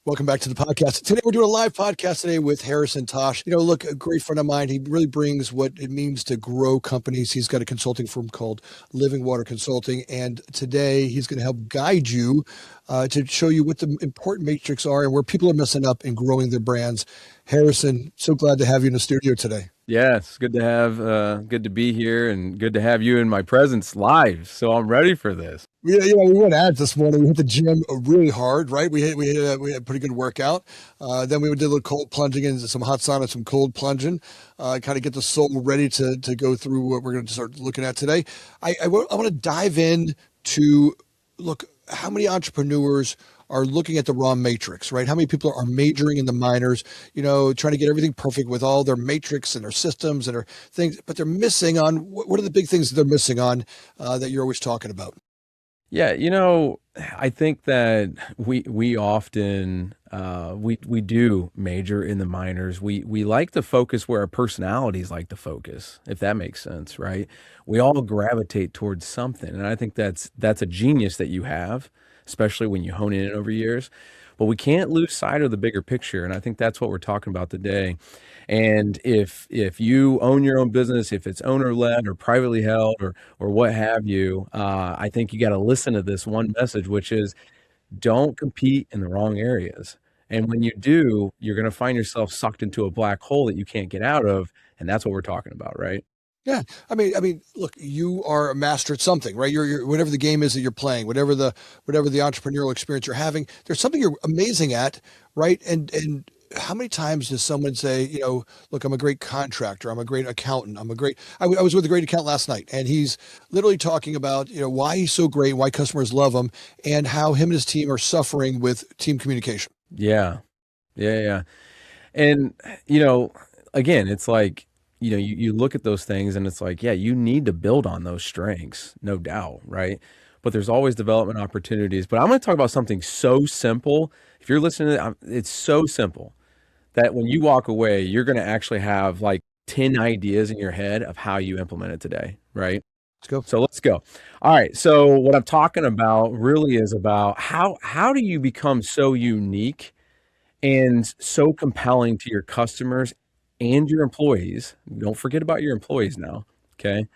Welcome back to the podcast. Today we're doing a live podcast today with Harrison Tash. Look, a great friend of mine. He really brings what it means to grow companies. He's got a consulting firm called Living Water Consulting, and today he's going to help guide you to show you what the important metrics are and where people are messing up in growing their brands. Harrison, so glad to have you in the studio today. Yeah, it's good to be here and good to have you in my presence live. So I'm ready for this. We went at it this morning. We hit the gym really hard, right? We had a pretty good workout. Then we did a little cold plunging and some hot sauna, some cold plunging, kind of get the soul ready to go through what we're going to start looking at today. I want to dive in to look how many entrepreneurs are looking at the wrong matrix, right? How many people are majoring in the minors, trying to get everything perfect with all their matrix and their systems and their things, but they're missing on what are the big things that they're missing on that you're always talking about? Yeah, I think that we often we do major in the minors. We like to focus where our personalities like to focus, if that makes sense, right? We all gravitate towards something, and I think that's a genius that you have, especially when you hone in over years. But we can't lose sight of the bigger picture, and I think that's what we're talking about today. And if you own your own business, if it's owner-led or privately held or what have you, I think you got to listen to this one message, which is don't compete in the wrong areas. And when you do, you're going to find yourself sucked into a black hole that you can't get out of, and that's what we're talking about, right? Yeah, I mean, look, you are a master at something, right? You're whatever the game is that you're playing, whatever the entrepreneurial experience you're having. There's something you're amazing at, right? And how many times does someone say, look, I'm a great contractor, I'm a great accountant, I was with a great accountant last night, and he's literally talking about, why he's so great, why customers love him, and how him and his team are suffering with team communication. Yeah. And, again, it's like, you look at those things and it's like, yeah, you need to build on those strengths, no doubt, right? But there's always development opportunities. But I'm going to talk about something so simple. If you're listening to it, it's so simple that when you walk away, you're going to actually have like 10 ideas in your head of how you implement it today, right? Let's go. So let's go. All right. So what I'm talking about really is about how do you become so unique and so compelling to your customers and your employees. Don't forget about your employees now, okay?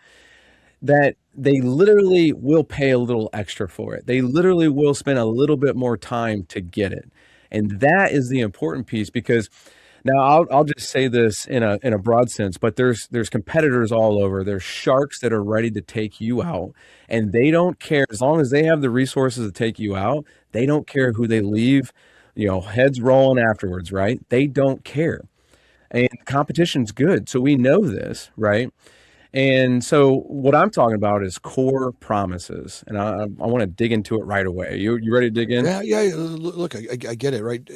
That they literally will pay a little extra for it. They literally will spend a little bit more time to get it. And that is the important piece, because now I'll just say this in a broad sense, but there's competitors all over. There's sharks that are ready to take you out, and they don't care as long as they have the resources to take you out. They don't care who they leave, heads rolling afterwards, right? They don't care. And competition's good. So we know this, right? And so what I'm talking about is core promises. And I want to dig into it right away. You ready to dig in? Yeah. Look, I get it, right?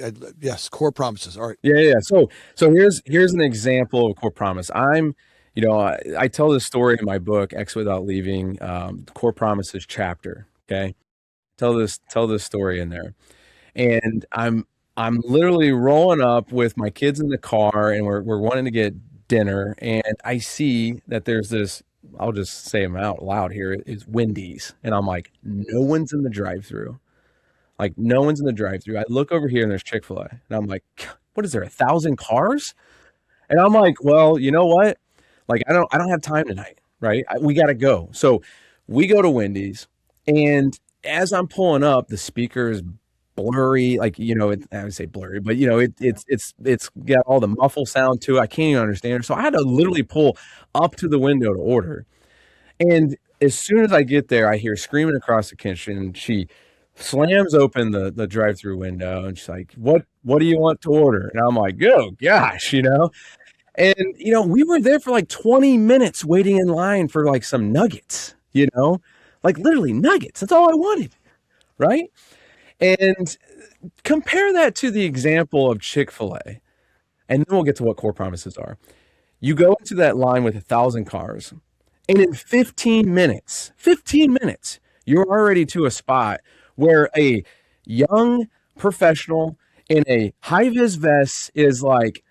Yes, core promises. All right. Yeah. So here's an example of a core promise. I tell this story in my book, X Without Leaving, Core Promises chapter. Okay. Tell this story in there. And I'm literally rolling up with my kids in the car, and we're wanting to get dinner, and I see that there's this, I'll just say them out loud here, it's Wendy's. And I'm like, no one's in the drive-thru. Like, no one's in the drive-thru. I look over here and there's Chick-fil-A. And I'm like, what is there, 1,000 cars? And I'm like, well, you know what? Like, I don't have time tonight, right? We got to go. So we go to Wendy's, and as I'm pulling up, the speaker is blurry, like, I would say blurry, but it's got all the muffle sound to it. I can't even understand it. So I had to literally pull up to the window to order. And as soon as I get there, I hear screaming across the kitchen. She slams open the drive-through window, and she's like, what do you want to order? And I'm like, oh gosh, and we were there for like 20 minutes waiting in line for like some nuggets, like literally nuggets. That's all I wanted, right? And compare that to the example of Chick-fil-A, and then we'll get to what core promises are. You go into that line with 1,000 cars, and in 15 minutes, you're already to a spot where a young professional in a high-vis vest is like,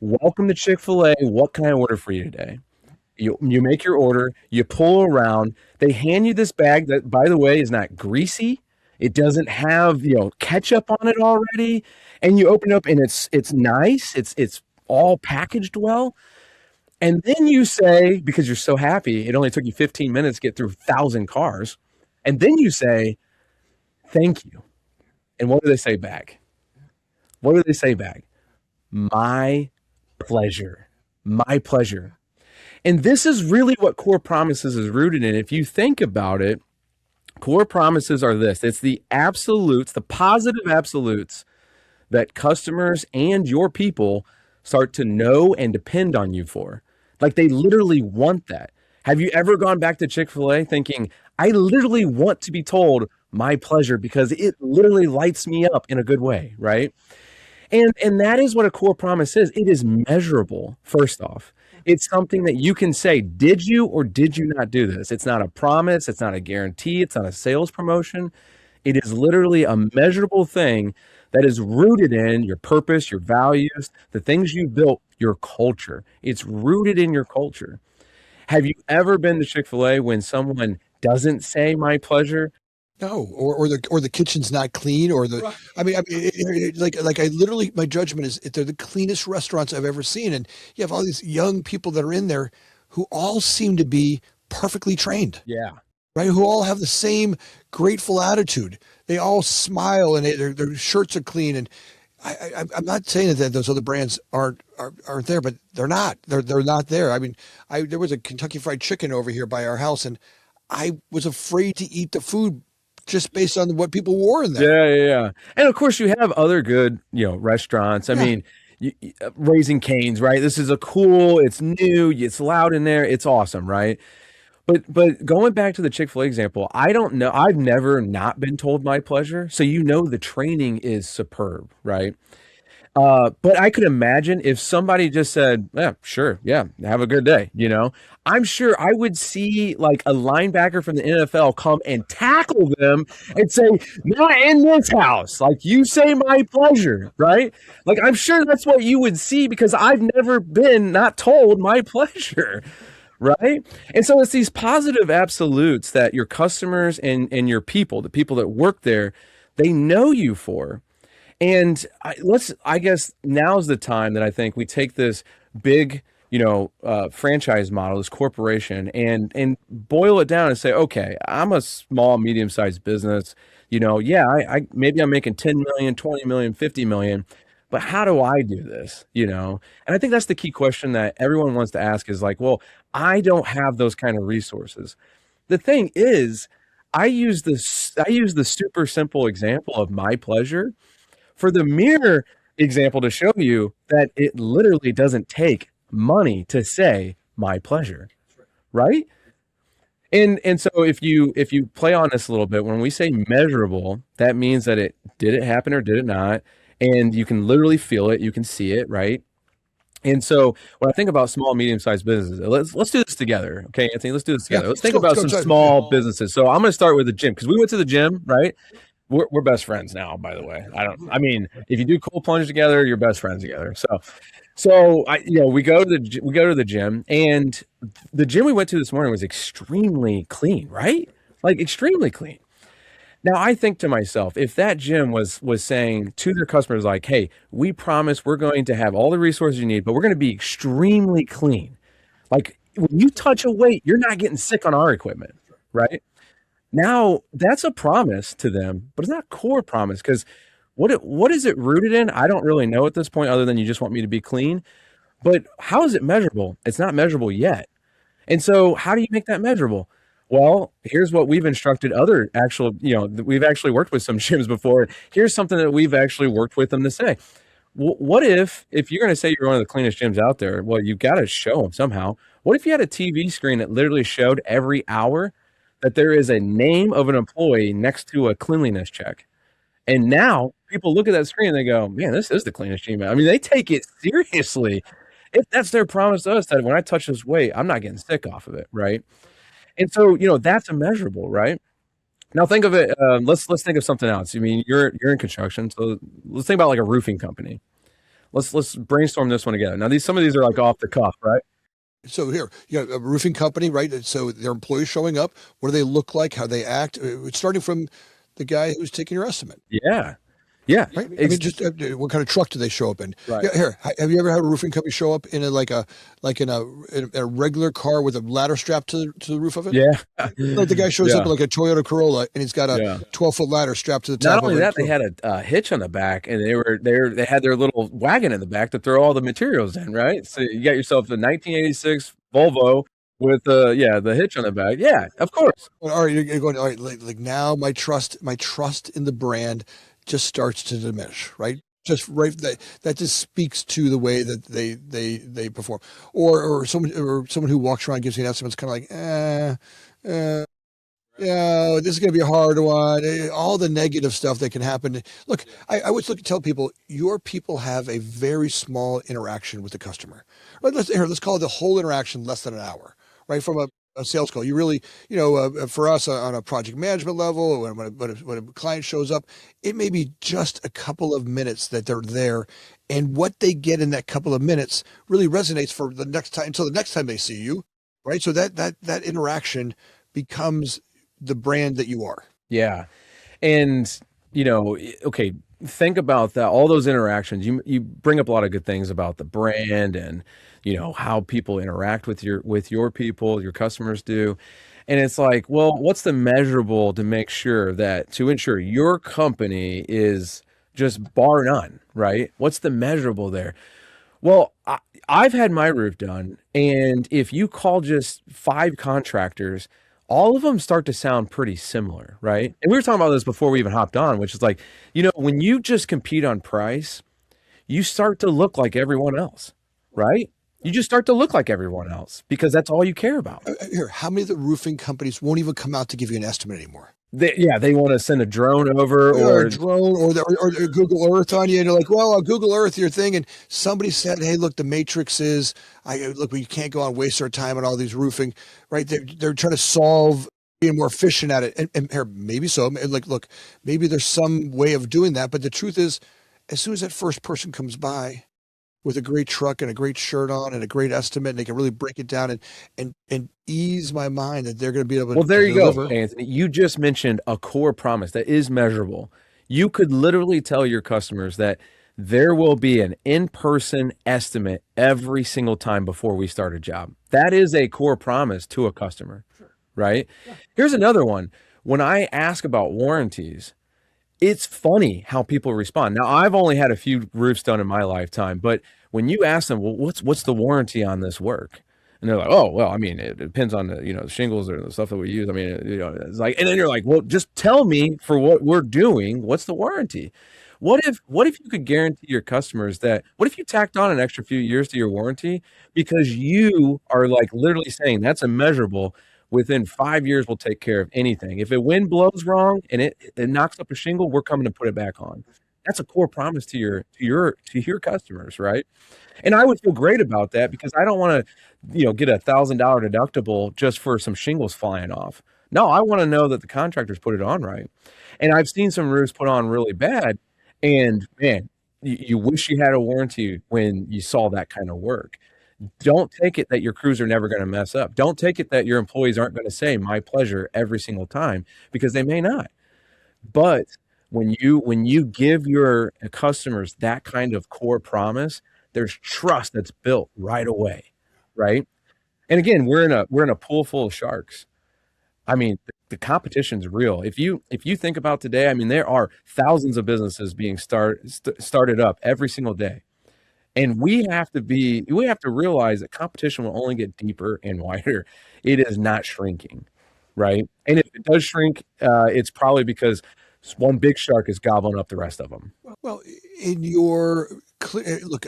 welcome to Chick-fil-A. What can I order for you today? You make your order, you pull around, they hand you this bag that, by the way, is not greasy. It doesn't have, ketchup on it already. And you open it up and it's nice. It's all packaged well. And then you say, because you're so happy, it only took you 15 minutes to get through 1,000 cars. And then you say, thank you. And what do they say back? What do they say back? My pleasure. My pleasure. And this is really what core promises is rooted in. If you think about it, core promises are this. It's the absolutes, the positive absolutes that customers and your people start to know and depend on you for. Like they literally want that. Have you ever gone back to Chick-fil-A thinking, I literally want to be told my pleasure because it literally lights me up in a good way, right? And that is what a core promise is. It is measurable, first off. It's something that you can say, did you or did you not do this? It's not a promise. It's not a guarantee. It's not a sales promotion. It is literally a measurable thing that is rooted in your purpose, your values, the things you built, your culture. It's rooted in your culture. Have you ever been to Chick-fil-A when someone doesn't say my pleasure? No, or the kitchen's not clean, or the. Right. Like I literally, my judgment is they're the cleanest restaurants I've ever seen, and you have all these young people that are in there who all seem to be perfectly trained, Yeah. right? Who all have the same grateful attitude. They all smile, and their shirts are clean. And I'm not saying that those other brands aren't there, but they're not. They're not there. I mean, there was a Kentucky Fried Chicken over here by our house, and I was afraid to eat the food just based on what people wore in there. Yeah. And of course, you have other good, restaurants. I Yeah. mean, Raising Cane's, right? This is it's new, it's loud in there, it's awesome, right? But going back to the Chick-fil-A example, I don't know. I've never not been told my pleasure. So the training is superb, right? But I could imagine if somebody just said, yeah, sure, yeah, have a good day, I'm sure I would see like a linebacker from the NFL come and tackle them and say, not in this house. Like you say my pleasure, right? Like I'm sure that's what you would see because I've never been not told my pleasure. Right. And so it's these positive absolutes that your customers and your people, the people that work there, they know you for. And I guess now's the time that I think we take this big, franchise model, this corporation, and boil it down and say, okay, I'm a small, medium-sized business. I maybe I'm making 10 million, 20 million, 50 million, but how do I do this? And I think that's the key question that everyone wants to ask is like, well, I don't have those kind of resources. The thing is, I use the super simple example of my pleasure for the mere example to show you that it literally doesn't take money to say my pleasure, right? And so if you play on this a little bit, when we say measurable, that means that did it happen or did it not? And you can literally feel it, you can see it, right? And so when I think about small, medium-sized businesses, let's do this together. Okay, Anthony, let's do this together. Yeah, let's think about some small businesses. So I'm going to start with the gym because we went to the gym, right? We're best friends now, by the way. I mean, if you do cold plunge together, you're best friends together. We go to the gym, and the gym we went to this morning was extremely clean, right? Like extremely clean. Now I think to myself, if that gym was saying to their customers like, hey, we promise we're going to have all the resources you need, but we're going to be extremely clean. Like when you touch a weight, you're not getting sick on our equipment, right? Now that's a promise to them, but it's not a core promise because what is it rooted in? I don't really know at this point, other than you just want me to be clean. But how is it measurable? It's not measurable yet. And so how do you make that measurable? Well, here's what we've instructed other we've actually worked with some gyms before. Here's something that we've actually worked with them to say. What if you're going to say you're one of the cleanest gyms out there? Well, you've got to show them somehow. What if you had a TV screen that literally showed every hour that there is a name of an employee next to a cleanliness check? And now people look at that screen and they go, man, this is the cleanest gym. I mean, they take it seriously. If that's their promise to us that when I touch this weight, I'm not getting sick off of it, right? And so, that's immeasurable, right? Now think of it. Let's think of something else. I mean, you're in construction, so let's think about like a roofing company. Let's brainstorm this one together. Now some of these are like off the cuff, right? So here, a roofing company, right? So their employees showing up. What do they look like? How they act? Starting from the guy who's taking your estimate. Yeah. Yeah. Right. I mean, just what kind of truck do they show up in? Right. Yeah, here, have you ever had a roofing company show up in a regular car with a ladder strapped to the roof of it? Yeah. Like the guy shows up in like a Toyota Corolla and he's got a 12-foot ladder strapped to the top. Not only that, they had a hitch on the back, and they had their little wagon in the back to throw all the materials in. Right. So you got yourself a 1986 Volvo with the hitch on the back. Yeah, of course. All right, you're going. All right, like now my trust in the brand just starts to diminish, right? Just right that just speaks to the way that they perform, or someone who walks around and gives you an estimate. It's kind of like, yeah, this is going to be a hard one. All the negative stuff that can happen. Look, I always tell people, your people have a very small interaction with the customer. Right? Let's call it the whole interaction less than an hour, right? From a sales call. You really, for us on a project management level, when a client shows up, it may be just a couple of minutes that they're there. And what they get in that couple of minutes really resonates for the next time, until the next time they see you, right? So that interaction becomes the brand that you are. Yeah. And, okay, think about that. All those interactions, you bring up a lot of good things about the brand and, how people interact with your people, your customers do. And it's like, well, what's the measurable to ensure your company is just bar none, right? What's the measurable there? Well, I've had my roof done, and if you call just 5 contractors, all of them start to sound pretty similar, right? And we were talking about this before we even hopped on, which is like, when you just compete on price, you start to look like everyone else, right? You just start to look like everyone else because that's all you care about. Here, how many of the roofing companies won't even come out to give you an estimate anymore? They want to send a drone over or a drone or Google Earth on you. And you're like, well, I'll Google Earth your thing. And somebody said, hey, look, the matrix is, we can't go on waste our time on all these roofing, right? They're trying to solve being more efficient at it. And here, maybe so. Like, look, maybe there's some way of doing that. But the truth is, as soon as that first person comes by with a great truck and a great shirt on and a great estimate, and they can really break it down and ease my mind that they're going to be able to. Well, there you go, Anthony. You just mentioned a core promise that is measurable. You could literally tell your customers that there will be an in-person estimate every single time before we start a job. That is a core promise to a customer, right? Yeah. Here's another one. When I ask about warranties, it's funny how people respond. Now, I've only had a few roofs done in my lifetime, but when you ask them, well, what's the warranty on this work? And they're like, oh, well, I mean, it depends on the shingles or the stuff that we use. I mean, it's like, and then you're like, well, just tell me for what we're doing, what's the warranty? What if you could guarantee your customers that, what if you tacked on an extra few years to your warranty because you are like literally saying that's immeasurable. Within 5 years, we'll take care of anything. If a wind blows wrong and it knocks up a shingle, we're coming to put it back on. That's a core promise to your customers, right? And I would feel great about that because I don't want to, get $1,000 deductible just for some shingles flying off. No, I want to know that the contractors put it on right. And I've seen some roofs put on really bad, and man, you wish you had a warranty when you saw that kind of work. Don't take it that your crews are never going to mess up. Don't take it that your employees aren't going to say my pleasure every single time, because they may not. But when you give your customers that kind of core promise, there's trust that's built right away, right? And again, we're in a pool full of sharks. I mean, the competition's real. If you think about today, I mean, there are thousands of businesses being started up every single day. And we have to realize that competition will only get deeper and wider. It is not shrinking, right? And if it does shrink, it's probably because one big shark is gobbling up the rest of them. Well, in your look,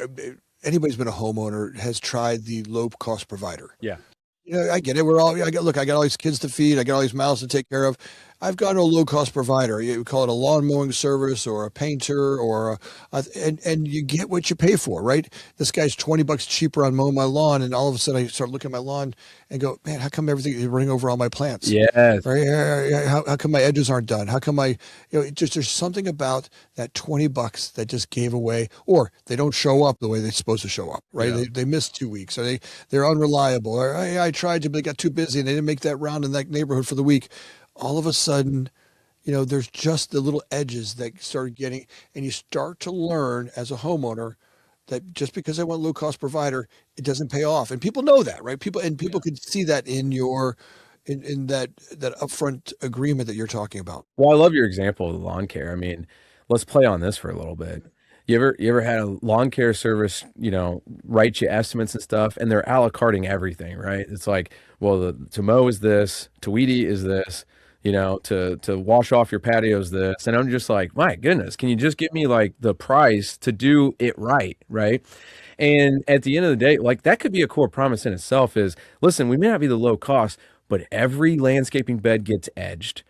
anybody's been a homeowner has tried the low cost provider. Yeah. I get it. I got all these kids to feed. I got all these mouths to take care of. I've gone to a low cost provider. You call it a lawn mowing service or a painter and you get what you pay for, right? This guy's $20 cheaper on mowing my lawn. And all of a sudden I start looking at my lawn and go, man, how come everything is running over all my plants? Yes. Right? How come my edges aren't done? How come there's something about that $20 that just gave away, or they don't show up the way they're supposed to show up, right? Yeah. They missed 2 weeks, or they're unreliable, or I tried to, but they got too busy and they didn't make that round in that neighborhood for the week. All of a sudden, there's just the little edges that start getting, and you start to learn as a homeowner that just because I want low cost provider, it doesn't pay off. And people know that, right? People could see that in that upfront agreement that you're talking about. Well, I love your example of the lawn care. I mean, let's play on this for a little bit. You ever had a lawn care service, write you estimates and stuff, and they're a la carting everything, right? It's like, well, to mow is this, to weed eat is this, to wash off your patio is this. And I'm just like, my goodness, can you just give me like the price to do it right, right? And at the end of the day, like that could be a core promise in itself is, listen, we may not be the low cost, but every landscaping bed gets edged.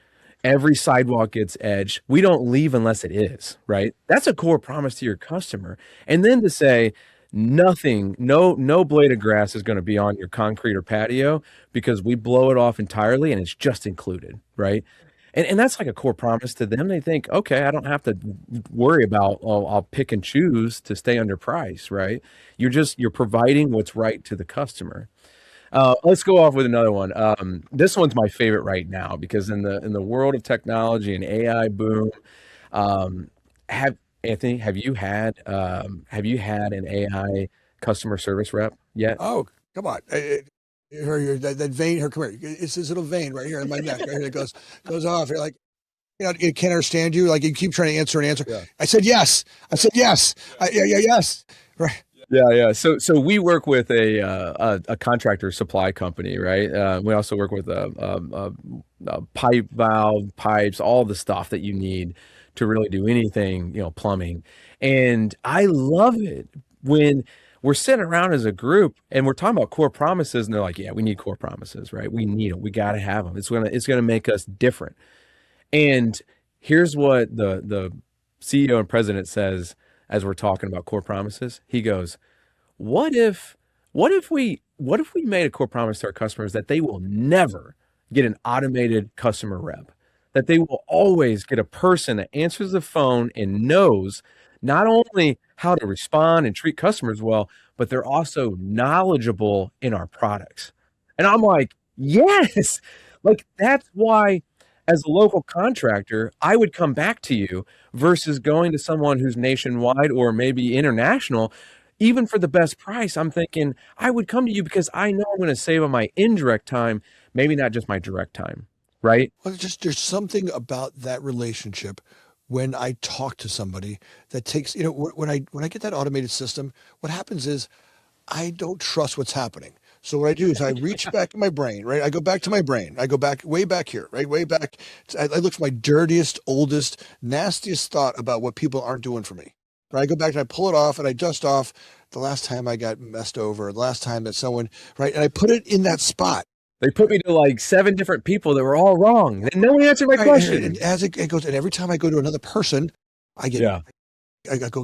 Every sidewalk gets edged. We don't leave unless it is, right? That's a core promise to your customer. And then to say nothing, no blade of grass is going to be on your concrete or patio because we blow it off entirely and it's just included, right? And that's like a core promise to them. They think, okay, I don't have to worry about, oh, I'll pick and choose to stay under price, right? You're providing what's right to the customer. Let's go off with another one. This one's my favorite right now because in the world of technology and AI boom, have Anthony, have you had an AI customer service rep yet? Oh, come on. That vein, come here. It's this little vein right here in my neck, right here that goes off. You're like, it can't understand you. Like you keep trying to answer and answer. Yeah. I said yes. Yes. Right. Yeah. So we work with a contractor supply company, right? We also work with a pipe valve, pipes, all the stuff that you need to really do anything, plumbing. And I love it when we're sitting around as a group and we're talking about core promises, and they're like, "Yeah, we need core promises, right? We need them. We got to have them. It's gonna make us different." And here's what the CEO and president says as we're talking about core promises. He goes, what if we made a core promise to our customers that they will never get an automated customer rep, that they will always get a person that answers the phone and knows not only how to respond and treat customers well, but they're also knowledgeable in our products. And I'm like, yes, like that's why as a local contractor, I would come back to you versus going to someone who's nationwide or maybe international. Even for the best price, I'm thinking I would come to you because I know I'm going to save on my indirect time, maybe not just my direct time, right? Well, there's something about that relationship when I talk to somebody that takes, when I get that automated system, what happens is I don't trust what's happening. So what I do is I reach back in my brain, right? I go back to my brain. I go back way back here, right? Way back. I look for my dirtiest, oldest, nastiest thought about what people aren't doing for me. Right? I go back and I pull it off and I dust off the last time I got messed over, the last time that someone, right? And I put it in that spot. They put me to like 7 different people that were all wrong. And no one answered my question. And as it goes, and every time I go to another person, I go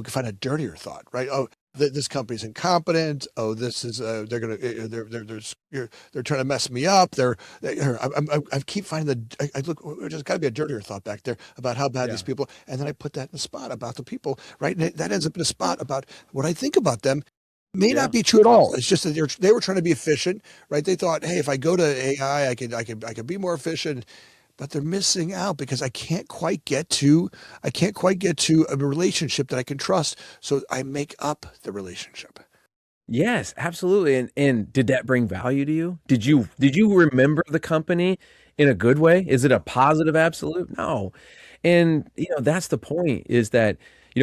find a dirtier thought, right? Oh, this company's incompetent. Oh, this is they're trying to mess me up. I keep finding I look. There's got to be a dirtier thought back there about how bad these people. And then I put that in the spot about the people, right? And that ends up in a spot about what I think about them. May not be true at all. It's just that they were trying to be efficient, right? They thought, hey, if I go to AI, I could be more efficient. But they're missing out because I can't quite get to a relationship that I can trust. So I make up the relationship. Yes, absolutely. And did that bring value to you? Did you remember the company in a good way? Is it a positive absolute? No. And that's the point is that,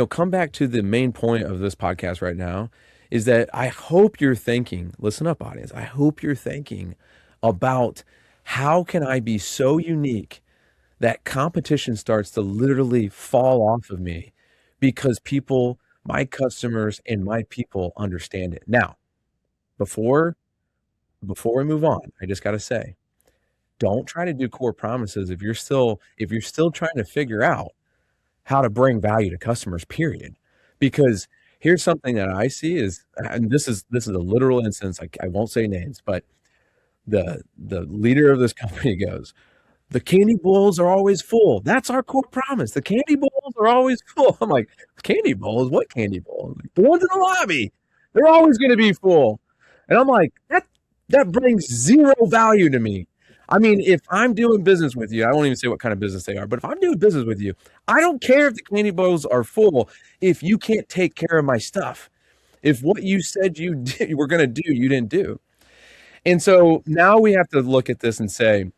come back to the main point of this podcast right now is that I hope you're thinking, listen up, audience. I hope you're thinking about how can I be so unique that competition starts to literally fall off of me because people, my customers and my people understand it. Now, before we move on, I just got to say, don't try to do core promises if you're still trying to figure out how to bring value to customers, period. Because here's something that I see is, and this is a literal instance, I won't say names, but the leader of this company goes, the candy bowls are always full. That's our core promise. The candy bowls are always full. I'm like, candy bowls? What candy bowls? Like, the ones in the lobby. They're always going to be full. And I'm like, that brings zero value to me. I mean, if I'm doing business with you, I won't even say what kind of business they are, but if I'm doing business with you, I don't care if the candy bowls are full if you can't take care of my stuff. If what you said you were going to do, you didn't do. And so now we have to look at this and say,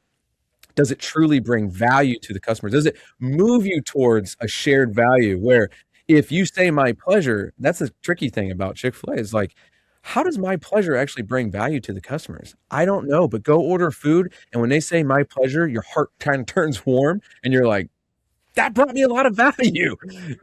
does it truly bring value to the customers? Does it move you towards a shared value where if you say my pleasure, that's the tricky thing about Chick-fil-A is like, how does my pleasure actually bring value to the customers? I don't know, but go order food. And when they say my pleasure, your heart kind of turns warm and you're like, that brought me a lot of value.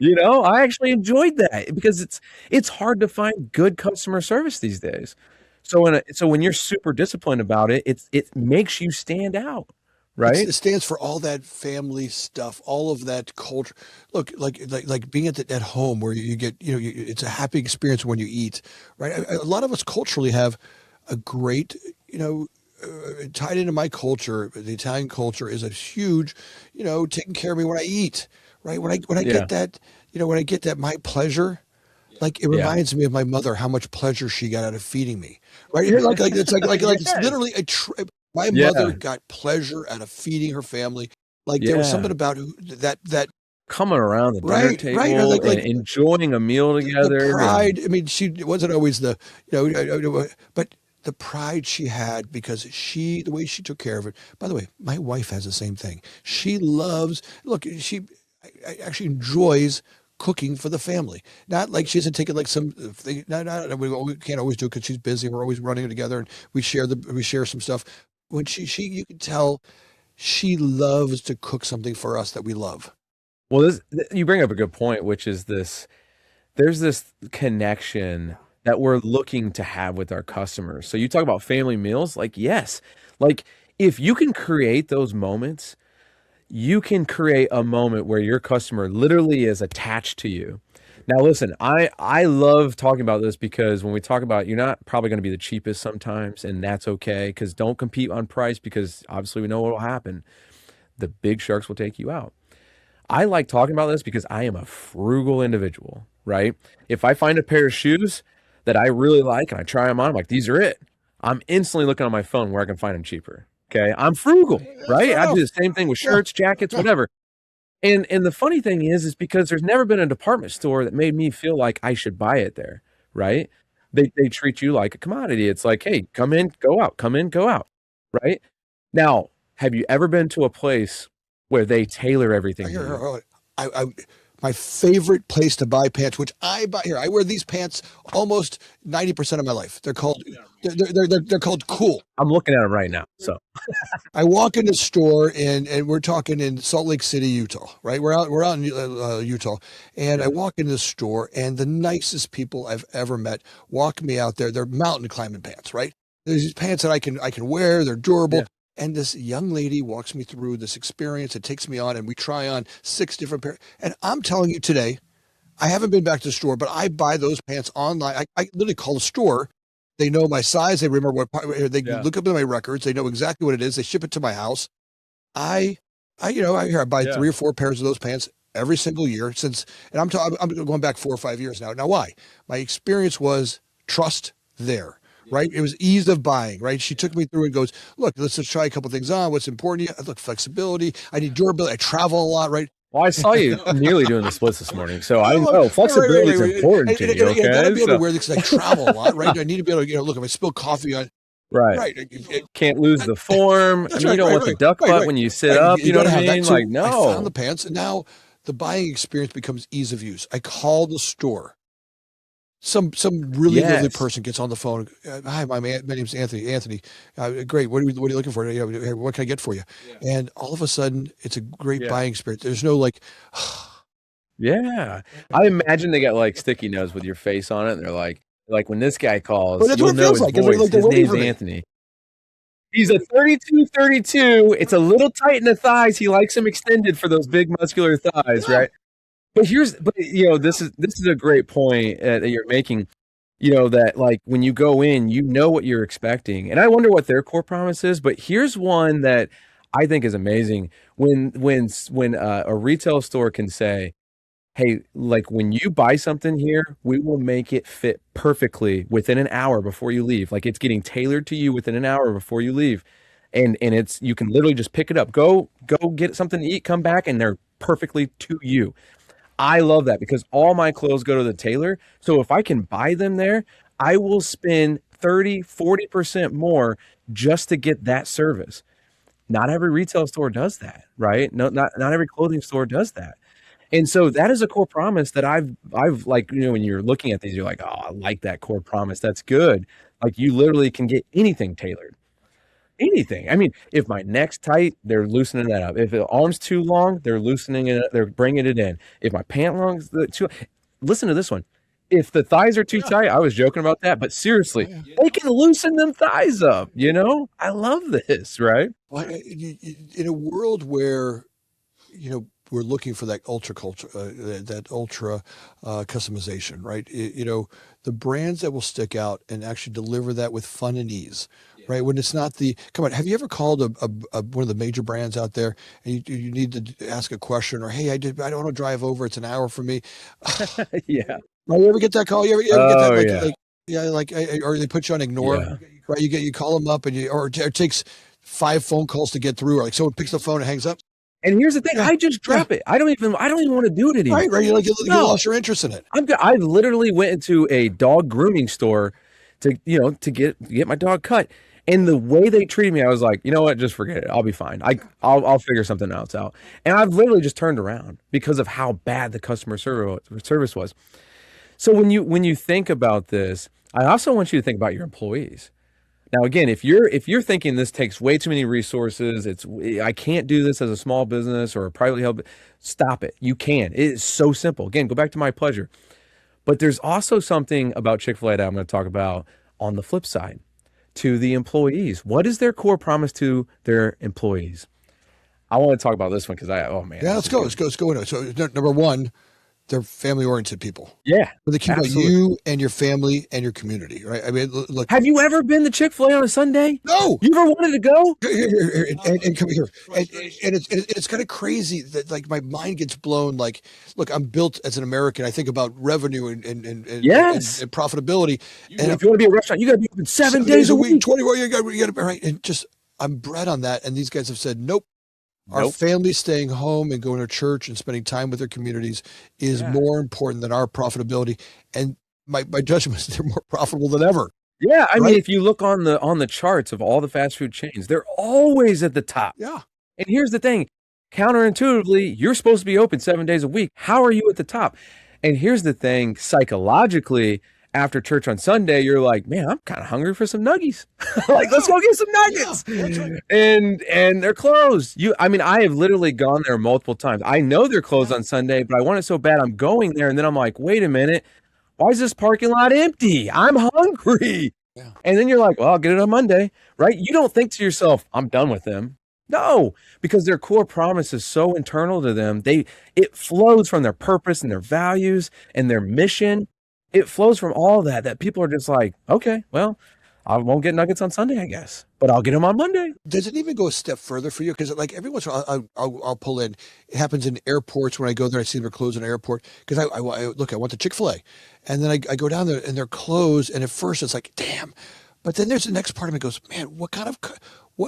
I actually enjoyed that because it's hard to find good customer service these days. So when you're super disciplined about it, it makes you stand out, right? It stands for all that family stuff, all of that culture. Look, like being at home where you get, it's a happy experience when you eat, right? A lot of us culturally have a great, tied into my culture. The Italian culture is a huge, taking care of me when I eat, right? When I Yeah. get that, when I get that my pleasure, like it Yeah. reminds me of my mother, how much pleasure she got out of feeding me, right? Like it's like it's Yes. literally a my mother Yeah. got pleasure out of feeding her family. Like there was something Yeah. about that Coming around the dinner right, or table and enjoying a meal the together and pride. I mean, she wasn't always the, but the pride she had because the way she took care of it. By the way, my wife has the same thing. She loves, look, she actually enjoys cooking for the family. Not like she doesn't take it like some thing. Not, we can't always do it because she's busy. We're always running together and we share some stuff. When you can tell she loves to cook something for us that we love. well, you bring up a good point, which is there's this connection that we're looking to have with our customers. So you talk about family meals, like yes, like if you can create those moments, you can create a moment where your customer literally is attached to you. Now, listen, I love talking about this because when we talk about you're not probably going to be the cheapest sometimes, and that's okay because don't compete on price because obviously we know what will happen. The big sharks will take you out. I like talking about this because I am a frugal individual, right? If I find a pair of shoes that I really like and I try them on, I'm like, these are it. I'm instantly looking on my phone where I can find them cheaper. Okay. I'm frugal, right? Fair I do enough. the same thing with Yeah, shirts, jackets, yeah. whatever. And the funny thing is because there's never been a department store that made me feel like I should buy it there, right? They treat you like a commodity. It's like, hey, come in, go out, come in, go out, right? Now, have you ever been to a place where they tailor everything to you? I my favorite place to buy pants, which I buy here. I wear these pants almost 90% of my life. They're called Cool. I'm looking at them right now. So I walk in the store and we're talking in Salt Lake City, Utah, right? We're out in Utah, and I walk into the store and the nicest people I've ever met walk me out there. They're mountain climbing pants, right? There's these pants that I can wear. They're durable. yeah, And this young lady walks me through this experience. It takes me on, and we try on 6 different pairs. And I'm telling you today, I haven't been back to the store, but I buy those pants online. I literally call the store. They know my size. They remember they yeah, look up in my records. They know exactly what it is. They ship it to my house. I, I buy yeah. 3 or 4 pairs of those pants every single year since, and I'm going back 4 or 5 years now. Now, why? My experience was trust there. Right, it was ease of buying. Right, she took me through and goes, "Look, let's just try a couple things on. What's important to you? Look, flexibility. I need durability. I travel a lot. Right, Well, I saw you nearly doing the splits this morning, so I oh, know flexibility is right. important to you. I gotta Okay, be able to so wear this because I travel a lot, right? I need to be able to, look, if I spill coffee on, right, right, can't lose the form. I that's mean, you right, don't right, want the right, duck right, butt right, when you sit right. up. You You know got what to I have that. mean? Like, So I found the no, pants, and now the buying experience becomes ease of use. I call the store. Some really lovely yes, person gets on the phone. Hi, my name's Anthony. Anthony, great. What are you looking for? What can I get for you? And all of a sudden, it's a great yeah, buying experience. There's no like, yeah. I imagine they got like sticky notes with your face on it, and they're like when this guy but calls, that's you'll what it know feels his like. It's like voice. they're His waiting name's for me. Anthony. He's a 32-32. It's a little tight in the thighs. He likes them extended for those big muscular thighs, Yeah. right? But this is a great point that you're making. That like when you go in, you know what you're expecting, and I wonder what their core promise is. But here's one that I think is amazing. When a retail store can say, "Hey, like when you buy something here, we will make it fit perfectly within an hour before you leave. Like it's getting tailored to you within an hour before you leave." and it's you can literally just pick it up, go get something to eat, come back, and they're perfectly to you. I love that because all my clothes go to the tailor. So if I can buy them there, I will spend 30-40% more just to get that service. Not every retail store does that, right? No, not every clothing store does that. And so that is a core promise that I've like, when you're looking at these, you're like, oh, I like that core promise. That's good. Like you literally can get anything tailored. Anything. I mean, if my neck's tight, they're loosening that up. If the arm's too long, they're loosening it. They're bringing it in. If my pant long's too, listen to this one. If the thighs are too tight, I was joking about that, but seriously, they can loosen them thighs up. I love this, right? Well, in a world where, we're looking for that ultra culture, that ultra customization, right? The brands that will stick out and actually deliver that with fun and ease, right? When it's not come on, have you ever called one of the major brands out there and you need to ask a question or, hey, I don't want to drive over. It's an hour for me. Yeah. Right, you ever get that call? You ever get that? Oh, Like, yeah. or they put you on ignore, Yeah. right? You call them up or it takes 5 phone calls to get through, or like someone picks the phone and hangs up. And here's the thing, Yeah. I just drop it. I don't even want to do it anymore. Right. You're like, you No. lost your interest in it. I literally went into a dog grooming store to get my dog cut. And the way they treated me, I was like, you know what? Just forget it. I'll be fine. I'll figure something else out. And I've literally just turned around because of how bad the customer service was. So when you think about this, I also want you to think about your employees. Now, again, if you're thinking this takes way too many resources, I can't do this as a small business or a privately held, stop it. You can. It is so simple. Again, go back to my pleasure. But there's also something about Chick-fil-A that I'm going to talk about on the flip side to the employees. What is their core promise to their employees? I want to talk about this one because oh man. Yeah, let's go into it. So number one, they're family-oriented people. Yeah, But they care about you and your family and your community, right? I mean, look. Have you ever been to Chick-fil-A on a Sunday? No. You ever wanted to go? Here, and come here. And it's kind of crazy that like my mind gets blown. Like, look, I'm built as an American. I think about revenue and Yes. and profitability. And if you want to be a restaurant, you got to be open 7 days a week. 24. You got to right. And just I'm bred on that. And these guys have said, nope. Our family staying home and going to church and spending time with their communities is more important than our profitability. And my judgment is they're more profitable than ever. Yeah, I mean, if you look on the charts of all the fast food chains, they're always at the top. Yeah. And here's the thing, counterintuitively, you're supposed to be open 7 days a week. How are you at the top? And here's the thing, psychologically, after church on Sunday, you're like, man, I'm kind of hungry for some nuggies. Like, let's go get some nuggets. Yeah, right. And they're closed. I mean, I have literally gone there multiple times. I know they're closed on Sunday, but I want it so bad I'm going there. And then I'm like, wait a minute. Why is this parking lot empty? I'm hungry. Yeah. And then you're like, well, I'll get it on Monday, right? You don't think to yourself, I'm done with them. No, because their core promise is so internal to them. It flows from their purpose and their values and their mission. It flows from all that people are just like, okay, well, I won't get nuggets on Sunday, I guess, but I'll get them on Monday. Does it even go a step further for you? Because like every once in a while, I'll pull in. It happens in airports when I go there. I see them closed in an airport because I went to Chick-fil-A, and then I go down there and they're closed. And at first it's like, damn, but then there's the next part of me goes, man,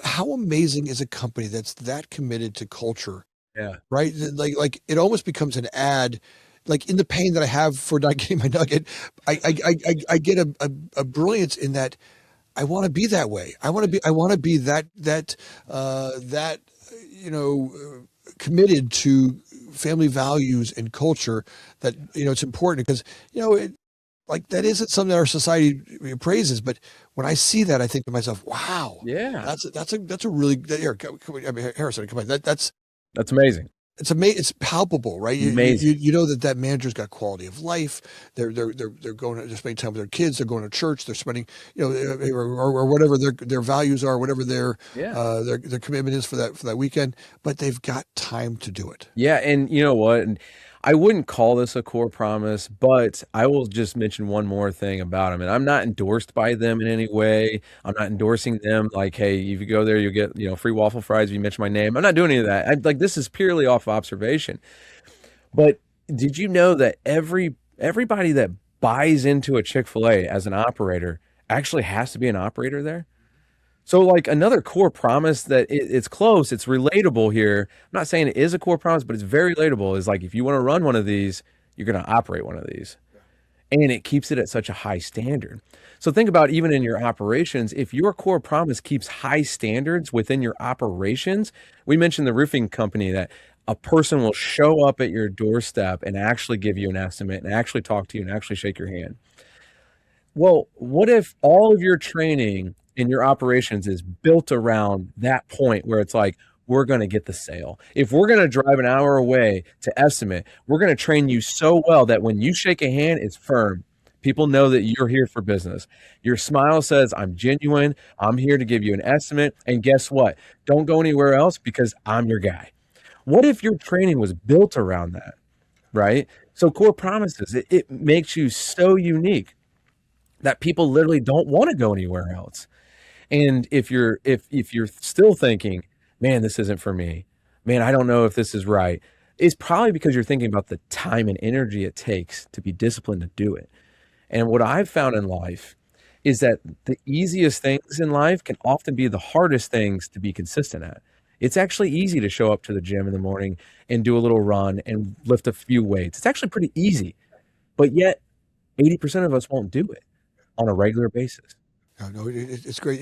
how amazing is a company that's that committed to culture? Yeah, right. Like it almost becomes an ad. Like in the pain that I have for not getting my nugget, I get a brilliance in that. I want to be that way. I want to be that committed to family values and culture that, it's important because, like that isn't something that our society praises. But when I see that, I think to myself, wow, yeah, that's a really, here, Harrison, come on. That's amazing. It's palpable, right? Amazing. You know that manager's got quality of life. They're spending time with their kids. They're going to church. They're spending, or whatever their values are, whatever their commitment is for that weekend. But they've got time to do it. Yeah, and you know what? And I wouldn't call this a core promise, but I will just mention one more thing about them. And I'm not endorsed by them in any way. I'm not endorsing them like, hey, if you go there, you'll get, free waffle fries if you mention my name. I'm not doing any of that. This is purely off observation. But did you know that everybody that buys into a Chick-fil-A as an operator actually has to be an operator there? So like another core promise that it's close, it's relatable here. I'm not saying it is a core promise, but it's very relatable. Is like if you want to run one of these, you're going to operate one of these. And it keeps it at such a high standard. So think about even in your operations, if your core promise keeps high standards within your operations, we mentioned the roofing company that a person will show up at your doorstep and actually give you an estimate and actually talk to you and actually shake your hand. Well, what if all of your training in your operations is built around that point where it's like, we're going to get the sale. If we're going to drive an hour away to estimate, we're going to train you so well that when you shake a hand, it's firm. People know that you're here for business. Your smile says, I'm genuine. I'm here to give you an estimate. And guess what? Don't go anywhere else because I'm your guy. What if your training was built around that, right? So core promises, it makes you so unique that people literally don't want to go anywhere else. And if you're still thinking, man, this isn't for me, man, I don't know if this is right, it's probably because you're thinking about the time and energy it takes to be disciplined to do it. And what I've found in life is that the easiest things in life can often be the hardest things to be consistent at. It's actually easy to show up to the gym in the morning and do a little run and lift a few weights. It's actually pretty easy, but yet 80% of us won't do it on a regular basis. No, it's great.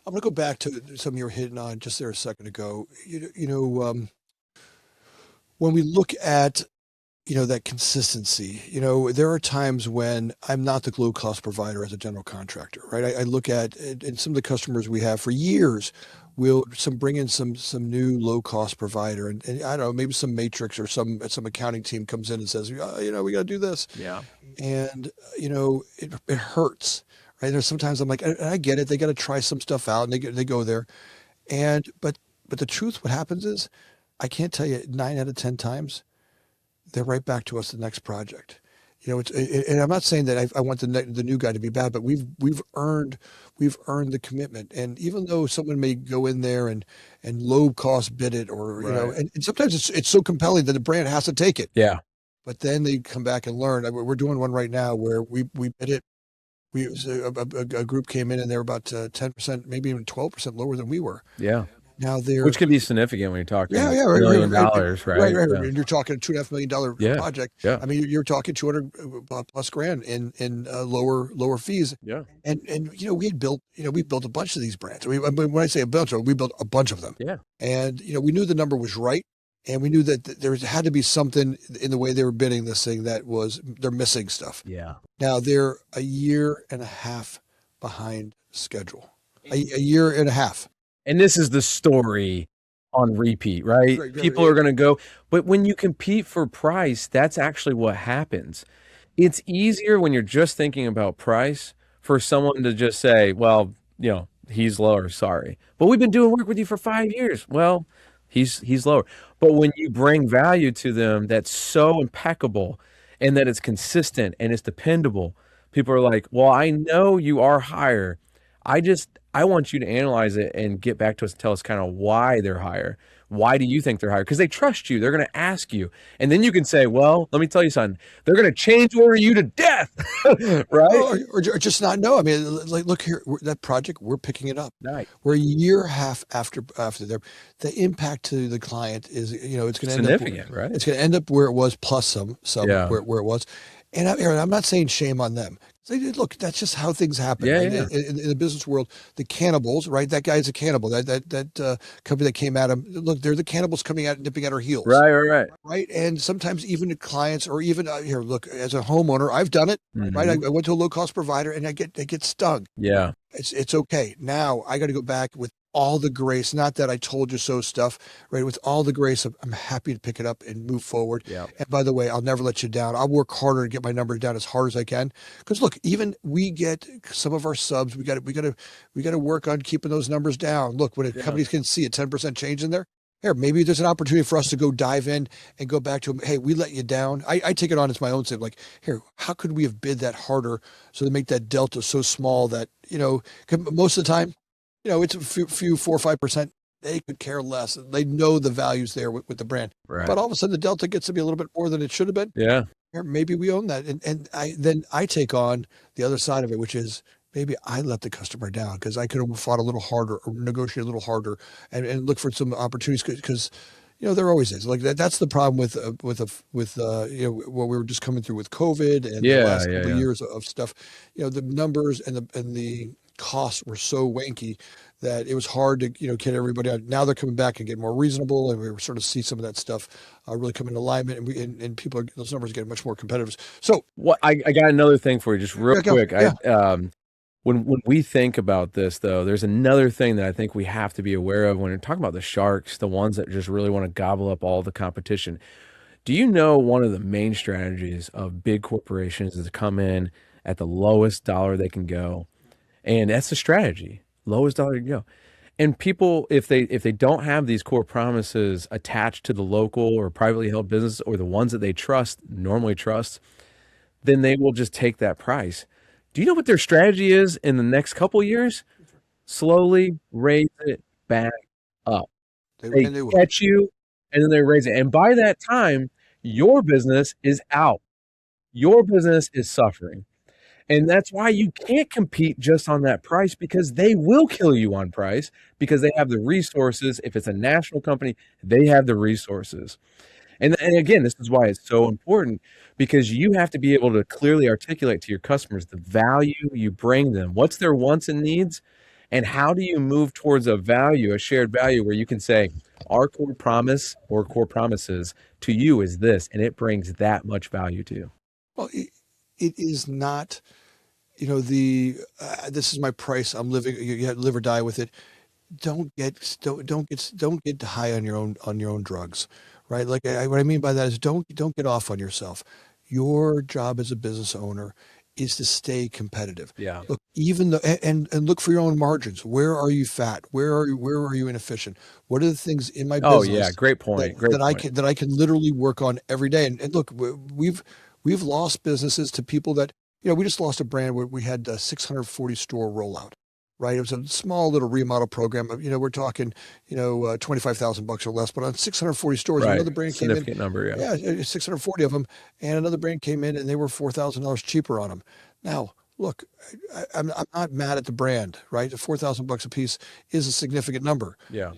I'm going to go back to something you were hitting on just there a second ago. When we look at that consistency, there are times when I'm not the low cost provider as a general contractor, right? I look at and some of the customers we have for years will bring in some new low cost provider, and I don't know, maybe some matrix or some accounting team comes in and says, we got to do this, Yeah. and it hurts, right? There's sometimes I'm like, I get it, they got to try some stuff out, and they go there, but the truth, what happens is, I can't tell you 9 out of 10 times they're right back to us the next project. And I'm not saying that I want the new guy to be bad, but we've earned the commitment. And even though someone may go in there and low cost bid it, or Right. and sometimes it's so compelling that the brand has to take it. Yeah. But then they come back and learn. We're doing one right now where we bid it. A group came in and they're about 10%, maybe even 12% lower than we were. Yeah. Now they're Which can be significant when you're talking right, $1 million, right, right? right. Yeah. And you're talking $2.5 million Yeah. project. Yeah. I mean, you're talking 200 plus grand in lower fees. Yeah. And we had built we built a bunch of these brands. When I say a bunch, we built a bunch of them. Yeah. And we knew the number was right, and we knew that there had to be something in the way they were bidding this thing that they're missing stuff. Yeah. Now they're a year and a half behind schedule. A year and a half. And this is the story on repeat, right? Right, People are going to go, but when you compete for price, that's actually what happens. It's easier when you're just thinking about price for someone to just say, well, he's lower, sorry. But we've been doing work with you for 5 years. Well, he's lower. But when you bring value to them that's so impeccable and that it's consistent and it's dependable, people are like, well, I know you are higher. I want you to analyze it and get back to us and tell us kind of why they're higher. Why do you think they're higher? Because they trust you. They're going to ask you. And then you can say, well, let me tell you something. They're going to change order you to death, right? Or just not know. I mean, like, look here, that project, we're picking it up. Nice. We're a year and a half after there. The impact to the client is, it's going to end up Significant, right? It's going to end up where it was plus some Yeah. where it was. And I'm not saying shame on them. Look, that's just how things happen. Yeah, right? yeah. In the business world, the cannibals, right? That guy's a cannibal. That company that came at him. Look, they're the cannibals coming out and nipping at our heels. Right. Right. And sometimes even the clients, or even here, look, as a homeowner, I've done it. Mhm. Right. I went to a low cost provider and I get stung. Yeah. It's okay. Now I got to go back with all the grace, not that I told you so stuff, right? With all the grace of, I'm happy to pick it up and move forward. Yeah. And by the way, I'll never let you down. I'll work harder to get my numbers down as hard as I can. Because look, even we get some of our subs, we got to work on keeping those numbers down. Look, when companies can see a 10% change in there, here, maybe there's an opportunity for us to go dive in and go back to them. Hey, we let you down. I take it on as my own thing. Like, here, how could we have bid that harder so to make that delta so small that, most of the time, it's a few 4 or 5%. They could care less. They know the values there with the brand. Right. But all of a sudden, the delta gets to be a little bit more than it should have been. Yeah. Here, maybe we own that. And I take on the other side of it, which is, maybe I let the customer down because I could have fought a little harder or negotiated a little harder and look for some opportunities because there always is like that. That's the problem with what we were just coming through with COVID and the Yeah, last yeah, couple of yeah. years of stuff. The numbers and the costs were so wanky that it was hard to get everybody out. Now they're coming back and getting more reasonable, and we're sort of see some of that stuff really come into alignment, and people are those numbers are getting much more competitive. So What I got another thing for you, just real yeah, go, quick. yeah. When we think about this, though, there's another thing that I think we have to be aware of when we're talking about the sharks, the ones that just really want to gobble up all the competition. Do you know one of the main strategies of big corporations is to come in at the lowest dollar they can go, and that's the strategy, lowest dollar you can go. And people, if they don't have these core promises attached to the local or privately held business or the ones that they normally trust, then they will just take that price. Do you know what their strategy is in the next couple years? Slowly raise it back up. They They will. catch you and then they raise it. And by that time, your business is out. Your business is suffering. And that's why you can't compete just on that price because they will kill you on price because they have the resources. If it's a national company, they have the resources. And again, this is why it's so important because you have to be able to clearly articulate to your customers the value you bring them. What's their wants and needs? And how do you move towards a value, a shared value where you can say, our core promise or core promises to you is this, and it brings that much value to you. Well, it is not, the this is my price. I'm living. You have to live or die with it. Don't get high on your own drugs, right? Like what I mean by that is don't get off on yourself. Your job as a business owner is to stay competitive. Yeah. Look, even though and look for your own margins. Where are you fat? Where are you inefficient? What are the things in my Oh, yeah. business Great that point. Great that I point. can that I can literally work on every day? And look, we've lost businesses to people that we just lost a brand where we had a 640 store rollout. Right, it was a small little remodel program. We're talking, $25,000 or less, but on 640 stores, Right. another brand came in, Significant number. Yeah. yeah, 640 of them, and another brand came in and they were $4,000 cheaper on them. Now, look, I'm not mad at the brand, right? The $4,000 a piece is a significant number. Yeah.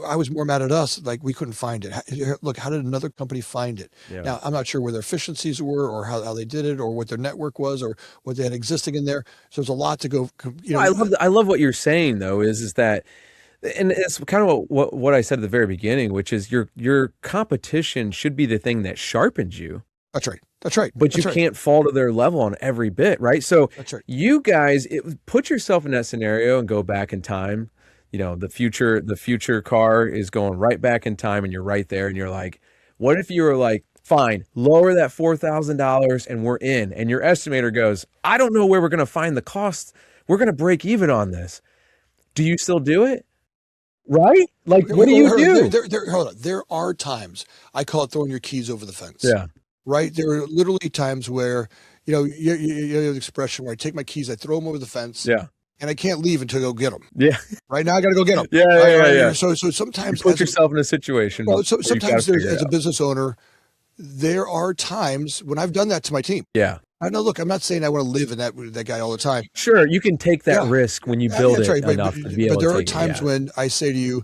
I was more mad at us, like we couldn't find it. Look, how did another company find it? Yeah. Now, I'm not sure where their efficiencies were or how they did it or what their network was or what they had existing in there. So there's a lot to go, I love what you're saying though, is that, and it's kind of what I said at the very beginning, which is your competition should be the thing that sharpens you. That's right. That's right. But you That's right. can't fall to their level on every bit, right? So That's right. you guys, put yourself in that scenario and go back in time. The future car is going right back in time, and you're right there, and you're like, what if you were like, fine, lower that $4,000 and we're in, and your estimator goes, I don't know where we're going to find the cost. We're going to break even on this. Do you still do it? Right? Like, what do you do? Hold on. There are times, I call it throwing your keys over the fence. Yeah. Right? There are literally times where, you have the expression where I take my keys, I throw them over the fence. Yeah. And I can't leave until I go get them. Yeah. Right now, I got to go get them. Yeah, right? yeah. So sometimes you put yourself in a situation. Well, so where you sometimes gotta figure it as a out. business owner, there are times when I've done that to my team. Yeah. I know. Look, I'm not saying I want to live in that guy all the time. Sure, you can take that Yeah. risk when you build That's it right. enough to be able But there to are take it. times Yeah. when I say to you,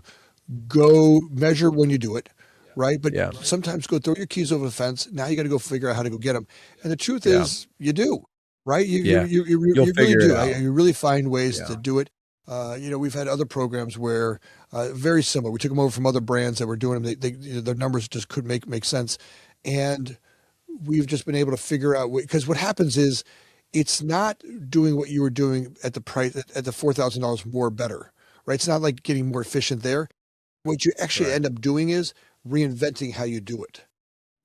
go measure when you do it. Right. But Yeah. sometimes go throw your keys over the fence. Now you got to go figure out how to go get them. And the truth Yeah. is you do. Right. Yeah. You You'll really figure it do. out. You really find ways Yeah. to do it. We've had other programs where very similar. We took them over from other brands that were doing them. Their numbers just couldn't make sense. And we've just been able to figure out, because what happens is it's not doing what you were doing at the price at the $4,000 more better, right? It's not like getting more efficient there. What you actually Right. end up doing is reinventing how you do it,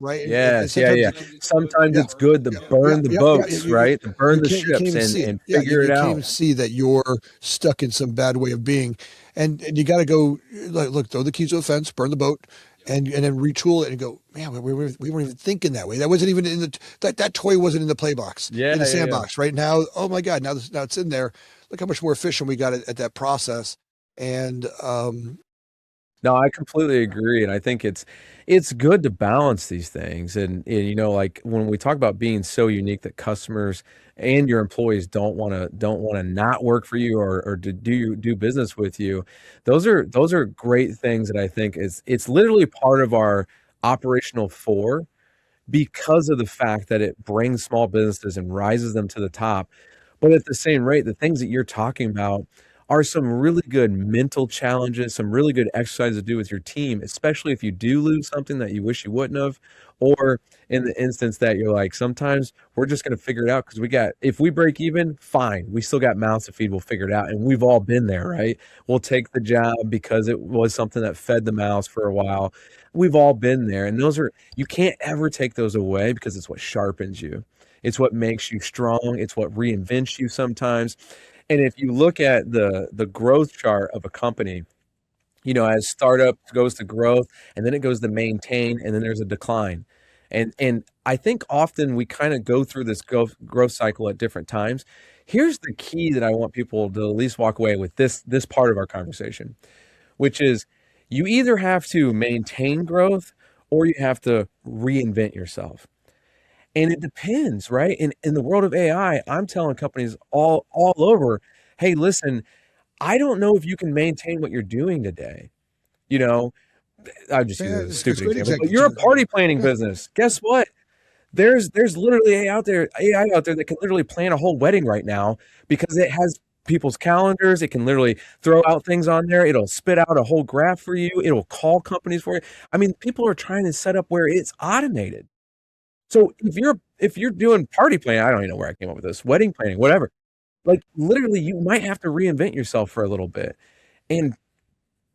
right? And Yes, yeah. Sometimes yeah, it's good to burn the boats, right? To burn the you can't ships even see it. and Yeah, figure it you can't out. even see that you're stuck in some bad way of being, and you got to go like, look, throw the keys to the fence, burn the boat, and then retool it and go, man, we weren't even thinking that way. That wasn't even in that toy wasn't in the play box, Yeah, in the yeah. sandbox. Right now, oh my God, now it's in there. Look how much more efficient we got at that process, and No, I completely agree, and I think it's good to balance these things, and like when we talk about being so unique that customers and your employees don't wanna not work for you or to do business with you, those are great things that I think it's literally part of our operational 4 because of the fact that it brings small businesses and rises them to the top. But at the same rate, the things that you're talking about are some really good mental challenges, some really good exercises to do with your team, especially if you do lose something that you wish you wouldn't have, or in the instance that you're like, sometimes we're just going to figure it out because if we break even, fine. We still got mouths to feed. We'll figure it out. And we've all been there, right? We'll take the job because it was something that fed the mouths for a while. We've all been there. And you can't ever take those away because it's what sharpens you. It's what makes you strong. It's what reinvents you sometimes. And if you look at the growth chart of a company, as startup goes to growth, and then it goes to maintain, and then there's a decline. And I think often we kind of go through this growth cycle at different times. Here's the key that I want people to at least walk away with this part of our conversation, which is you either have to maintain growth or you have to reinvent yourself. And it depends, right? In the world of AI, I'm telling companies all over, hey, listen, I don't know if you can maintain what you're doing today. You know, I'll just use Yeah, a it's stupid great example, but example. you're a party planning Yeah. business. Guess what? There's literally AI out there that can literally plan a whole wedding right now because it has people's calendars. It can literally throw out things on there. It'll spit out a whole graph for you. It'll call companies for you. I mean, people are trying to set up where it's automated. So if you're doing party planning, I don't even know where I came up with this, wedding planning, whatever. Like literally, you might have to reinvent yourself for a little bit. And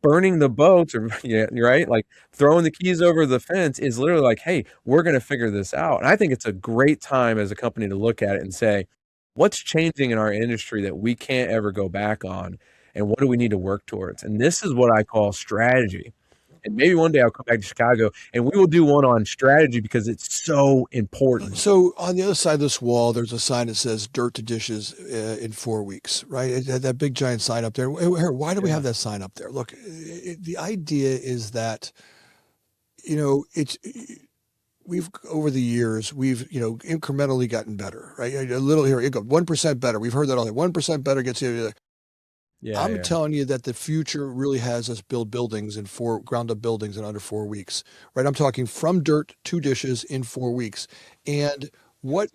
burning the boats or yeah, right? Like throwing the keys over the fence is literally like, hey, we're gonna figure this out. And I think it's a great time as a company to look at it and say, what's changing in our industry that we can't ever go back on? And what do we need to work towards? And this is what I call strategy. And maybe one day I'll come back to Chicago and we will do one on strategy because it's so important. So on the other side of this wall, there's a sign that says "Dirt to dishes in 4 weeks." Right? That big giant sign up there. Why do we have Yeah. that sign up there? Look, the idea is that it's we've over the years we've incrementally gotten better. Right? A little here, you go 1% better. We've heard that all. 1% better gets you. Yeah, I'm yeah. telling you that the future really has us build buildings in ground up buildings in under 4 weeks, right? I'm talking from dirt to dishes in 4 weeks. And what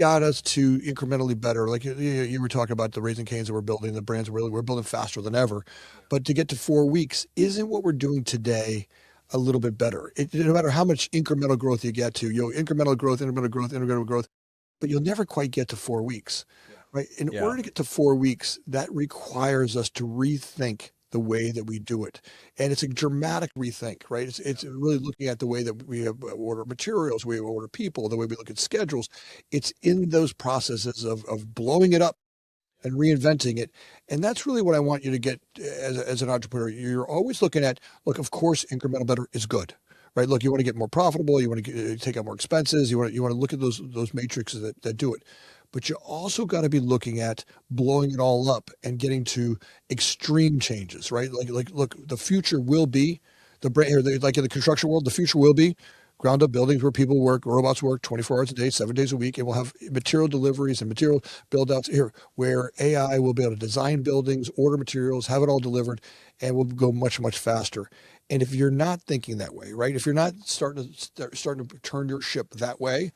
got us to incrementally better? Like you were talking about the Raising Canes that we're building, the brands we're building faster than ever. But to get to 4 weeks, isn't what we're doing today a little bit better? No matter how much incremental growth you get to, incremental growth, incremental growth, incremental growth, but you'll never quite get to 4 weeks, right? In Yeah. order to get to 4 weeks, that requires us to rethink the way that we do it. And it's a dramatic rethink, right? It's really looking at the way that we have order materials, we order people, the way we look at schedules. It's in those processes of blowing it up and reinventing it. And that's really what I want you to get as an entrepreneur. You're always looking at, look, of course, incremental better is good, right? Look, you want to get more profitable. You want to take out more expenses. You want to look at those matrices that do it. But you also got to be looking at blowing it all up and getting to extreme changes, right? Like look, the future will be the brain here, like in the construction world, the future will be ground up buildings where people work, robots work 24 hours a day, 7 days a week, and we'll have material deliveries and material build outs here where AI will be able to design buildings, order materials, have it all delivered, and we'll go much, much faster. And if you're not thinking that way, right? If you're not starting to turn your ship that way,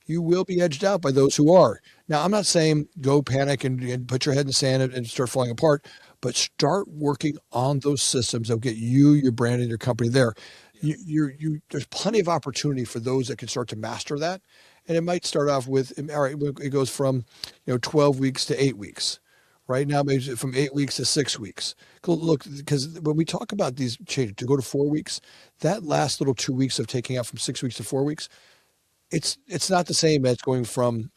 you will be edged out by those who are. Now, I'm not saying go panic and put your head in the sand and start falling apart, but start working on those systems that will get you, your brand, and your company there. There's plenty of opportunity for those that can start to master that. And it might start off with, all right, it goes from, 12 weeks to 8 weeks. Right now, maybe from 8 weeks to 6 weeks. Look, because when we talk about these changes to go to 4 weeks, that last little 2 weeks of taking out from 6 weeks to 4 weeks, it's not the same as going from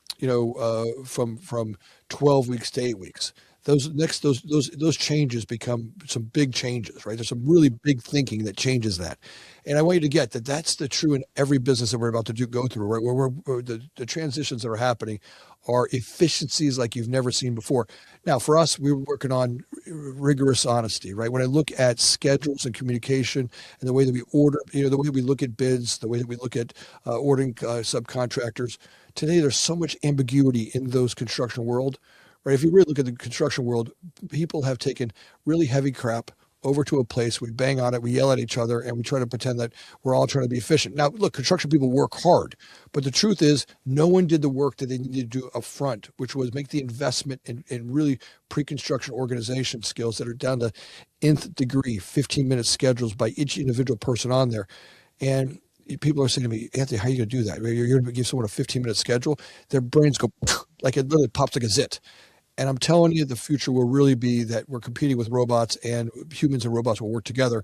from 12 weeks to 8 weeks. those changes become some big changes, right? There's some really big thinking that changes that. And I want you to get that that's the true in every business that we're about to go through, right? Where the transitions that are happening are efficiencies like you've never seen before. Now, for us, we were working on rigorous honesty, right? When I look at schedules and communication and the way that we order, the way we look at bids, the way that we look at ordering subcontractors, today there's so much ambiguity in those construction world, right? If you really look at the construction world, people have taken really heavy crap over to a place, we bang on it, we yell at each other, and we try to pretend that we're all trying to be efficient. Now, look, construction people work hard, but the truth is no one did the work that they needed to do up front, which was make the investment in really pre-construction organization skills that are down to nth degree, 15-minute schedules by each individual person on there. And people are saying to me, Anthony, how are you going to do that? You're going to give someone a 15-minute schedule? Their brains go like it literally pops like a zit. And I'm telling you, the future will really be that we're competing with robots, and humans and robots will work together.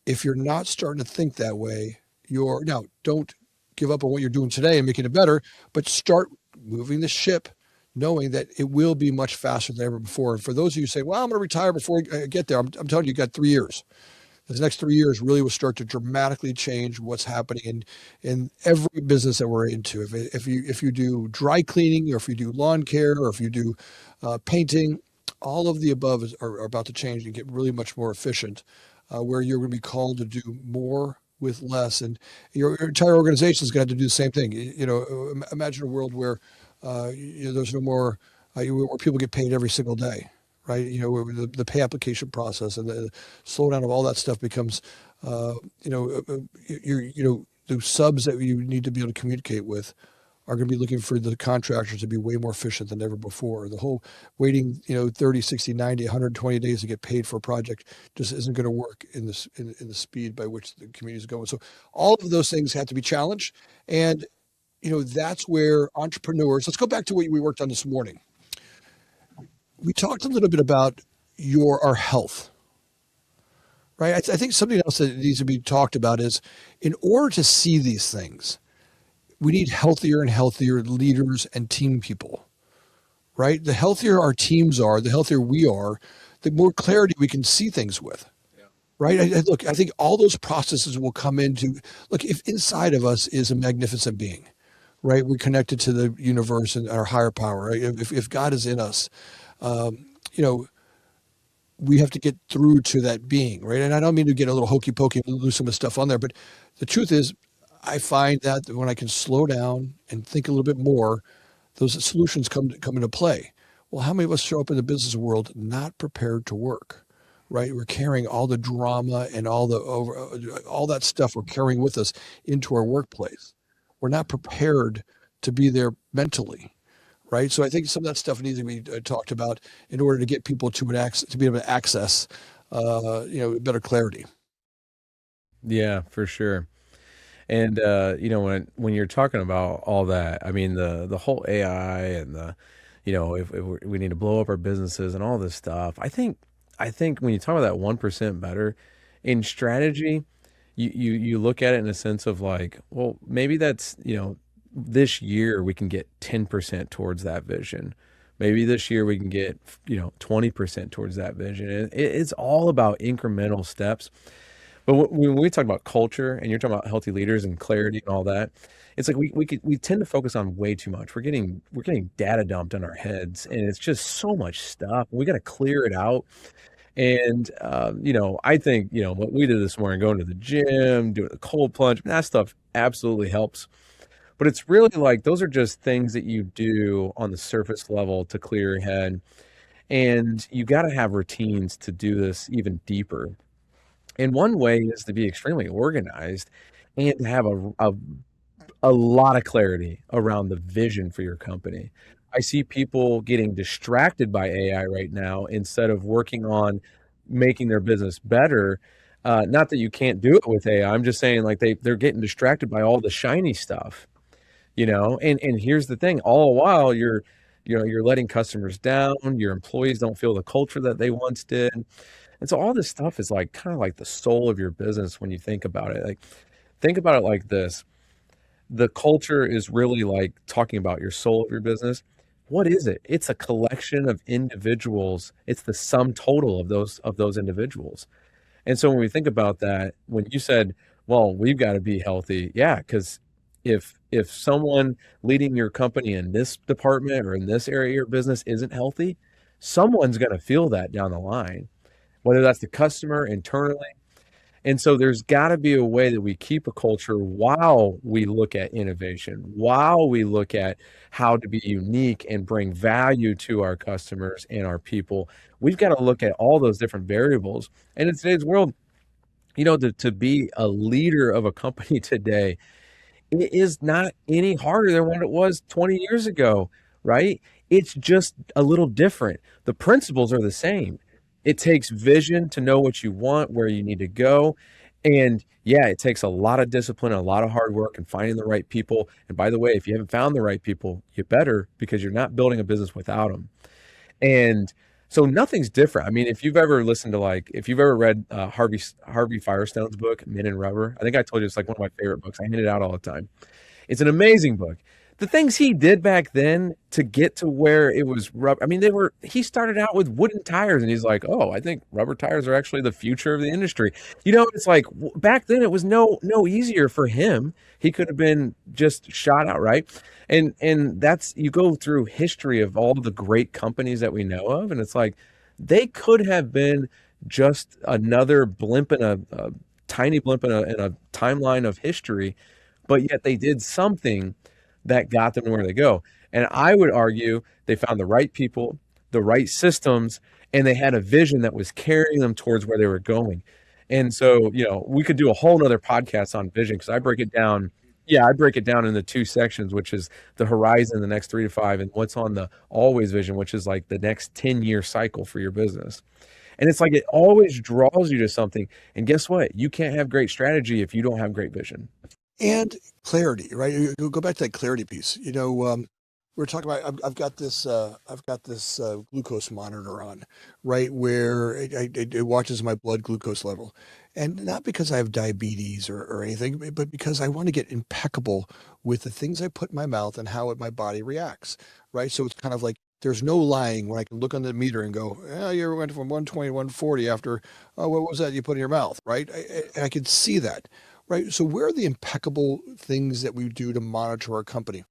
If you're not starting to think that way, now don't give up on what you're doing today and making it better, but start moving the ship, knowing that it will be much faster than ever before. And for those of you who say, well, I'm going to retire before I get there, I'm telling you, you got 3 years. This next 3 years really will start to dramatically change what's happening in every business that we're into. If you do dry cleaning, or if you do lawn care, or if you do painting, all of the above are about to change and get really much more efficient, where you're going to be called to do more with less, and your entire organization is going to have to do the same thing. Imagine a world where there's no more where people get paid every single day, right? Where the pay application process and the slowdown of all that stuff becomes, the subs that you need to be able to communicate with are going to be looking for the contractors to be way more efficient than ever before. The whole waiting, 30, 60, 90, 120 days to get paid for a project just isn't going to work in this, in the speed by which the community is going. So all of those things have to be challenged. And, that's where entrepreneurs, let's go back to what we worked on this morning. We talked a little bit about our health, right? I think something else that needs to be talked about is, in order to see these things, we need healthier and healthier leaders and team people, right? The healthier our teams are, the healthier we are, the more clarity we can see things with, right? I think all those processes will come into, if inside of us is a magnificent being, right? We're connected to the universe and our higher power, right? If God is in us, we have to get through to that being, right? And I don't mean to get a little hokey pokey and lose some of the stuff on there, but the truth is, I find that when I can slow down and think a little bit more, those solutions come into play. Well, how many of us show up in the business world not prepared to work, right? We're carrying all the drama and all that stuff we're carrying with us into our workplace. We're not prepared to be there mentally, right? So I think some of that stuff needs to be talked about in order to get people to be able to access, better clarity. Yeah, for sure. And when you're talking about all that, I mean the whole AI and if we need to blow up our businesses and all this stuff. I think when you talk about that 1% better in strategy, you look at it in a sense of like, well, maybe that's, this year we can get 10% towards that vision. Maybe this year we can get 20% towards that vision. It's all about incremental steps. But when we talk about culture and you're talking about healthy leaders and clarity and all that, it's like we tend to focus on way too much. We're getting data dumped on our heads, and it's just so much stuff. We got to clear it out. And I think what we did this morning, going to the gym, doing the cold plunge, that stuff absolutely helps. But it's really like those are just things that you do on the surface level to clear your head, and you got to have routines to do this even deeper. And one way is to be extremely organized and to have a lot of clarity around the vision for your company. I see people getting distracted by AI right now instead of working on making their business better. Not that you can't do it with AI. I'm just saying like they're getting distracted by all the shiny stuff, and here's the thing, all the while you're letting customers down, your employees don't feel the culture that they once did. And so all this stuff is like kind of like the soul of your business when you think about it. Like, think about it like this. The culture is really like talking about your soul of your business. What is it? It's a collection of individuals. It's the sum total of those individuals. And so when we think about that, when you said, "Well, we've got to be healthy," yeah, because if someone leading your company in this department or in this area of your business isn't healthy, someone's going to feel that down the line, whether that's the customer internally. And so there's got to be a way that we keep a culture while we look at innovation, while we look at how to be unique and bring value to our customers and our people. We've got to look at all those different variables. And in today's world, to be a leader of a company today, it is not any harder than what it was 20 years ago, right? It's just a little different. The principles are the same. It takes vision to know what you want, where you need to go. And yeah, it takes a lot of discipline, a lot of hard work and finding the right people. And by the way, if you haven't found the right people, you better, because you're not building a business without them. And so nothing's different. I mean, if you've ever listened to if you've ever read Harvey Firestone's book, Men in Rubber, I think I told you it's like one of my favorite books. I hand it out all the time. It's an amazing book. The things he did back then to get to where it was rubber. I mean, he started out with wooden tires and he's like, oh, I think rubber tires are actually the future of the industry. It's like back then it was no easier for him. He could have been just shot out, right? And that's, you go through history of all the great companies that we know of, and it's like they could have been just another blimp in a tiny blimp in a timeline of history, but yet they did something that got them to where they go. And I would argue they found the right people, the right systems, and they had a vision that was carrying them towards where they were going. And so, we could do a whole nother podcast on vision, because I break it down. Yeah, I break it down into two sections, which is the horizon, the next 3 to 5, and what's on the always vision, which is like the next 10-year cycle for your business. And it's like it always draws you to something. And guess what? You can't have great strategy if you don't have great vision. And clarity, right? You go back to that clarity piece. We're talking about. I've got this. Glucose monitor on, right, where it watches my blood glucose level, and not because I have diabetes or anything, but because I want to get impeccable with the things I put in my mouth and how my body reacts, right? So it's kind of like there's no lying when I can look on the meter and go, "Yeah, you went from 120 to 140 after, oh, what was that you put in your mouth?" Right? I can see that. Right. So where are the impeccable things that we do to monitor our company?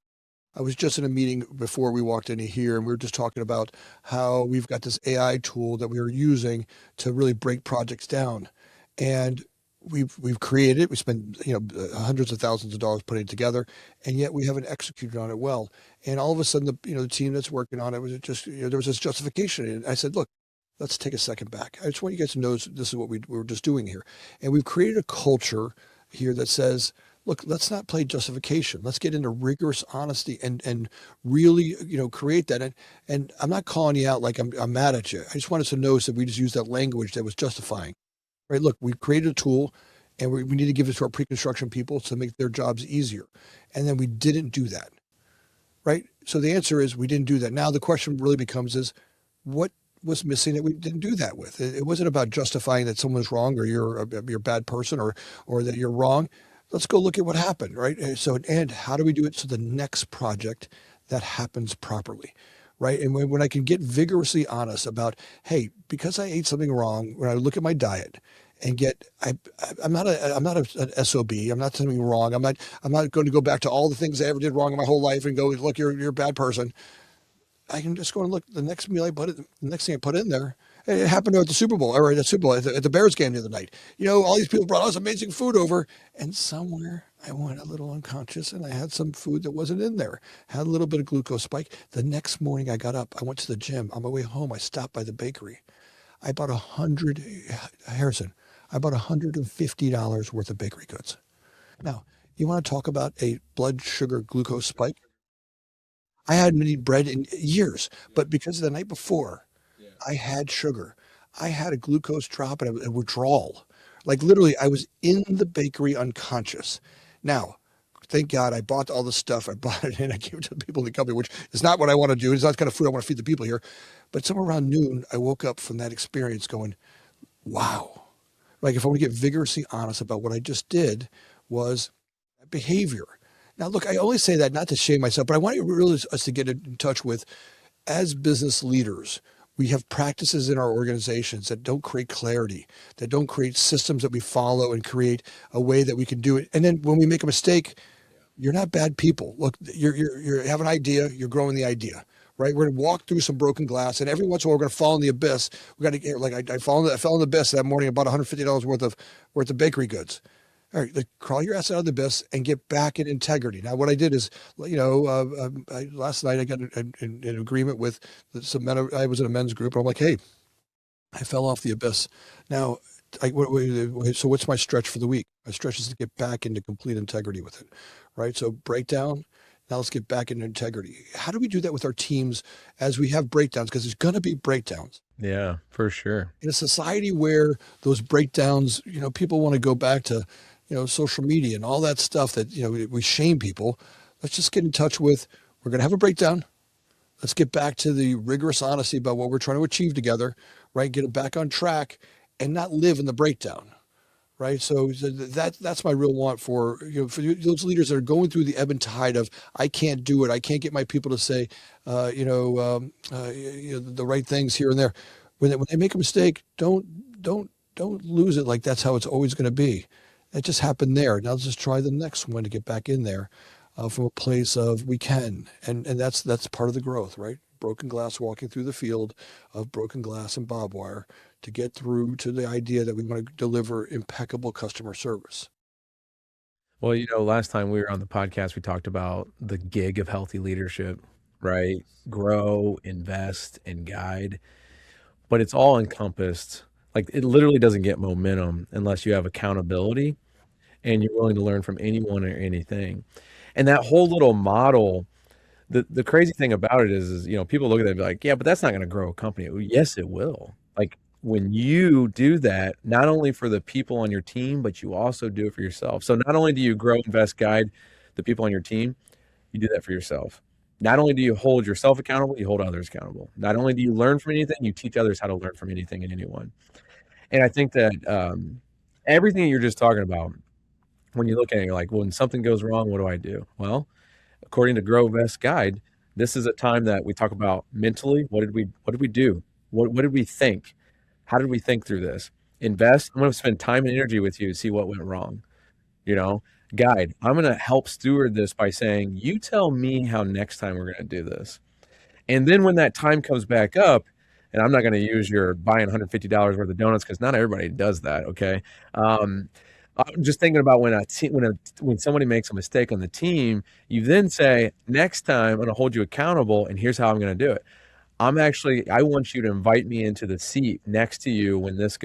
I was just in a meeting before we walked in here, and we were just talking about how we've got this AI tool that we are using to really break projects down. And we've created it. We spent, hundreds of thousands of dollars putting it together, and yet we haven't executed on it well. And all of a sudden, the team that's working on it was just, there was this justification. And I said, look, let's take a second back. I just want you guys to know this is what we're just doing here. And we've created a culture here that says, look, let's not play justification. Let's get into rigorous honesty and really, create that. And I'm not calling you out like I'm mad at you. I just want us to know that we just use that language that was justifying, right? Look, we created a tool and we need to give it to our pre-construction people to make their jobs easier. And then we didn't do that, right? So the answer is we didn't do that. Now the question really becomes is what was missing that we didn't do that with? It wasn't about justifying that someone's wrong or you're a bad person or that you're wrong. Let's go look at what happened, right? So, and how do we do it so the next project that happens properly, right? And when I can get vigorously honest about, hey, because I ate something wrong, when I look at my diet and I'm not an SOB. I'm not something wrong. I'm not going to go back to all the things I ever did wrong in my whole life and go, look, you're a bad person. I can just go and look. The next thing I put in there, it happened at the Super Bowl, or at the Bears game the other night. All these people brought all this amazing food over, and somewhere I went a little unconscious, and I had some food that wasn't in there. Had a little bit of glucose spike. The next morning I got up, I went to the gym. On my way home, I stopped by the bakery. I bought $150 worth of bakery goods. Now, you want to talk about a blood sugar glucose spike? I hadn't eaten bread in years, but because the night before I had sugar, I had a glucose drop and a withdrawal. Like literally, I was in the bakery unconscious. Now, thank God I bought all the stuff. I bought it and I gave it to the people in the company, which is not what I want to do. It's not the kind of food I want to feed the people here. But somewhere around noon, I woke up from that experience going, wow. Like if I want to get vigorously honest about what I just did was behavior. Now, look, I only say that not to shame myself, but I want really us to get in touch with, as business leaders, we have practices in our organizations that don't create clarity, that don't create systems that we follow and create a way that we can do it. And then when we make a mistake, you're not bad people. Look, you have an idea, you're growing the idea, right? We're gonna walk through some broken glass, and every once in a while we're gonna fall in the abyss. We got to get like I fell in the abyss that morning, about $150 worth of bakery goods. All right, like, crawl your ass out of the abyss and get back in integrity. Now, what I did is, last night I got an agreement with some men. I was in a men's group, and I'm like, hey, I fell off the abyss. Now, so what's my stretch for the week? My stretch is to get back into complete integrity with it, right? So breakdown. Now let's get back into integrity. How do we do that with our teams as we have breakdowns? Because there's going to be breakdowns. Yeah, for sure. In a society where those breakdowns, people want to go back to, social media and all that stuff that, we shame people. Let's just get in touch with, we're going to have a breakdown. Let's get back to the rigorous honesty about what we're trying to achieve together, right? Get it back on track and not live in the breakdown, right? So that's my real want for, for those leaders that are going through the ebb and tide of, I can't do it. I can't get my people to say, the right things here and there. When they make a mistake, don't lose it like that's how it's always going to be. That just happened there. Now let's just try the next one to get back in there from a place of we can. And that's part of the growth, right? Broken glass, walking through the field of broken glass and barbed wire to get through to the idea that we want to deliver impeccable customer service. Well, last time we were on the podcast, we talked about the gig of healthy leadership, right? Grow, invest, and guide. But it's all encompassed. Like, it literally doesn't get momentum unless you have accountability and you're willing to learn from anyone or anything. And that whole little model, the crazy thing about it is people look at it and be like, yeah, but that's not going to grow a company. Well, yes, it will. Like, when you do that, not only for the people on your team, but you also do it for yourself. So not only do you grow, invest, guide the people on your team, you do that for yourself. Not only do you hold yourself accountable, you hold others accountable. Not only do you learn from anything, you teach others how to learn from anything and anyone. And I think that everything that you're just talking about, when you look at it, you're like, when something goes wrong, what do I do? Well, according to Grow, Invest, Guide, this is a time that we talk about mentally. What did we do? What did we think? How did we think through this? Invest. I'm going to spend time and energy with you to see what went wrong. Guide. I'm going to help steward this by saying, you tell me how next time we're going to do this. And then when that time comes back up, and I'm not going to use your buying $150 worth of donuts because not everybody does that. Okay. I'm just thinking about when somebody makes a mistake on the team, you then say, next time I'm going to hold you accountable, and here's how I'm going to do it. I want you to invite me into the seat next to you when it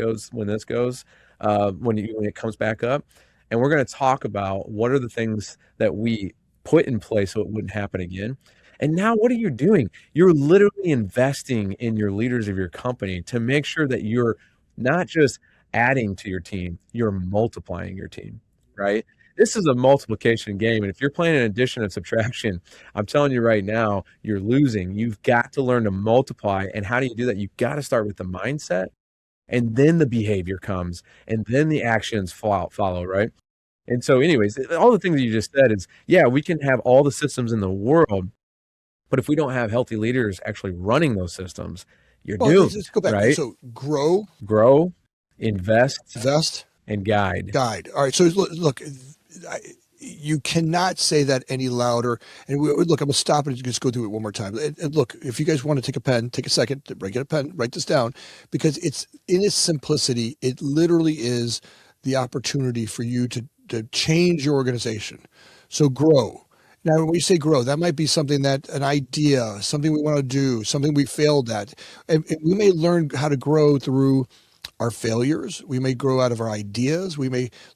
comes back up. And we're going to talk about what are the things that we put in place so it wouldn't happen again. And now what are you doing? You're literally investing in your leaders of your company to make sure that you're not just adding to your team, you're multiplying your team, right? This is a multiplication game. And if you're playing an addition and subtraction, I'm telling you right now, you're losing. You've got to learn to multiply. And how do you do that? You've got to start with the mindset, and then the behavior comes, and then the actions follow, right? And so anyways, all the things that you just said is, yeah, we can have all the systems in the world, but if we don't have healthy leaders actually running those systems, you're doomed. Let's go back. Right? So grow, invest, and guide. All right. So look, you cannot say that any louder. And look, I'm gonna stop and just go through it one more time. And look, if you guys want to take a pen, take a second, get a pen, write this down, because it's in its simplicity. It literally is the opportunity for you to change your organization. So grow. Now, when you say grow, that might be something an idea, something we want to do, something we failed at. And we may learn how to grow through our failures. We may grow out of our ideas.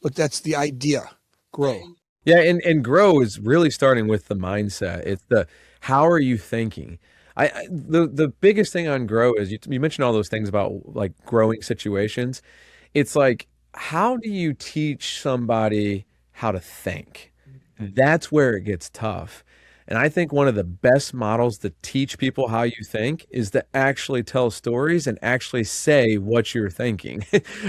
That's the idea, grow. Yeah. And grow is really starting with the mindset. It's how are you thinking? The biggest thing on grow is you mentioned all those things about like growing situations. It's like, how do you teach somebody how to think? That's where it gets tough. And I think one of the best models to teach people how you think is to actually tell stories and actually say what you're thinking,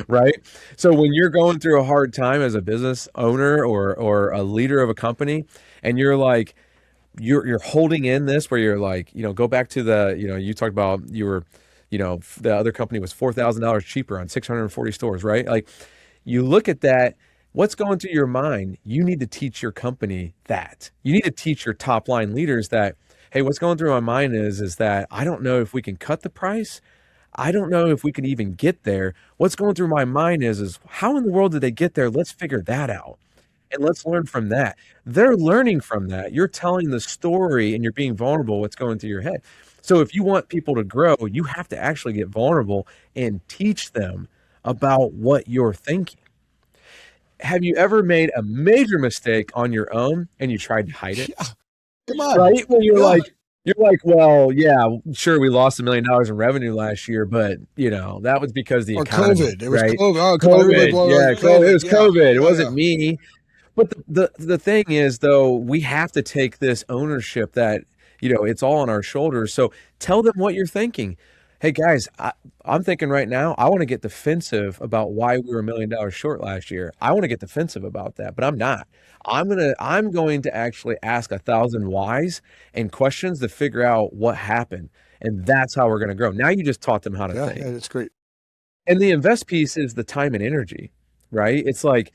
right? So when you're going through a hard time as a business owner or a leader of a company, and you're like, you're holding in this where you're like, go back to the, you talked about you were, the other company was $4,000 cheaper on 640 stores, right? Like you look at that, what's going through your mind? You need to teach your company that. You need to teach your top line leaders that, hey, what's going through my mind is that I don't know if we can cut the price. I don't know if we can even get there. What's going through my mind is how in the world did they get there? Let's figure that out. And let's learn from that. They're learning from that. You're telling the story and you're being vulnerable, what's going through your head. So if you want people to grow, you have to actually get vulnerable and teach them about what you're thinking. Have you ever made a major mistake on your own and you tried to hide it? Yeah. Come on. Right? When Yeah. you're like, well, yeah, sure, we lost $1 million in revenue last year, but that was because the Or economy, COVID. It was right? COVID. Oh, come on, everybody COVID, blow yeah, it. COVID, it was Yeah. COVID. It Yeah, wasn't yeah. me. But the thing is, though, we have to take this ownership that, it's all on our shoulders. So tell them what you're thinking. Hey, guys, I'm thinking right now, I want to get defensive about why we were $1 million short last year. I want to get defensive about that, but I'm not. I'm going to actually ask 1,000 whys and questions to figure out what happened. And that's how we're going to grow. Now you just taught them how to Yeah, think. yeah, it's great. And the invest piece is the time and energy, right? It's like,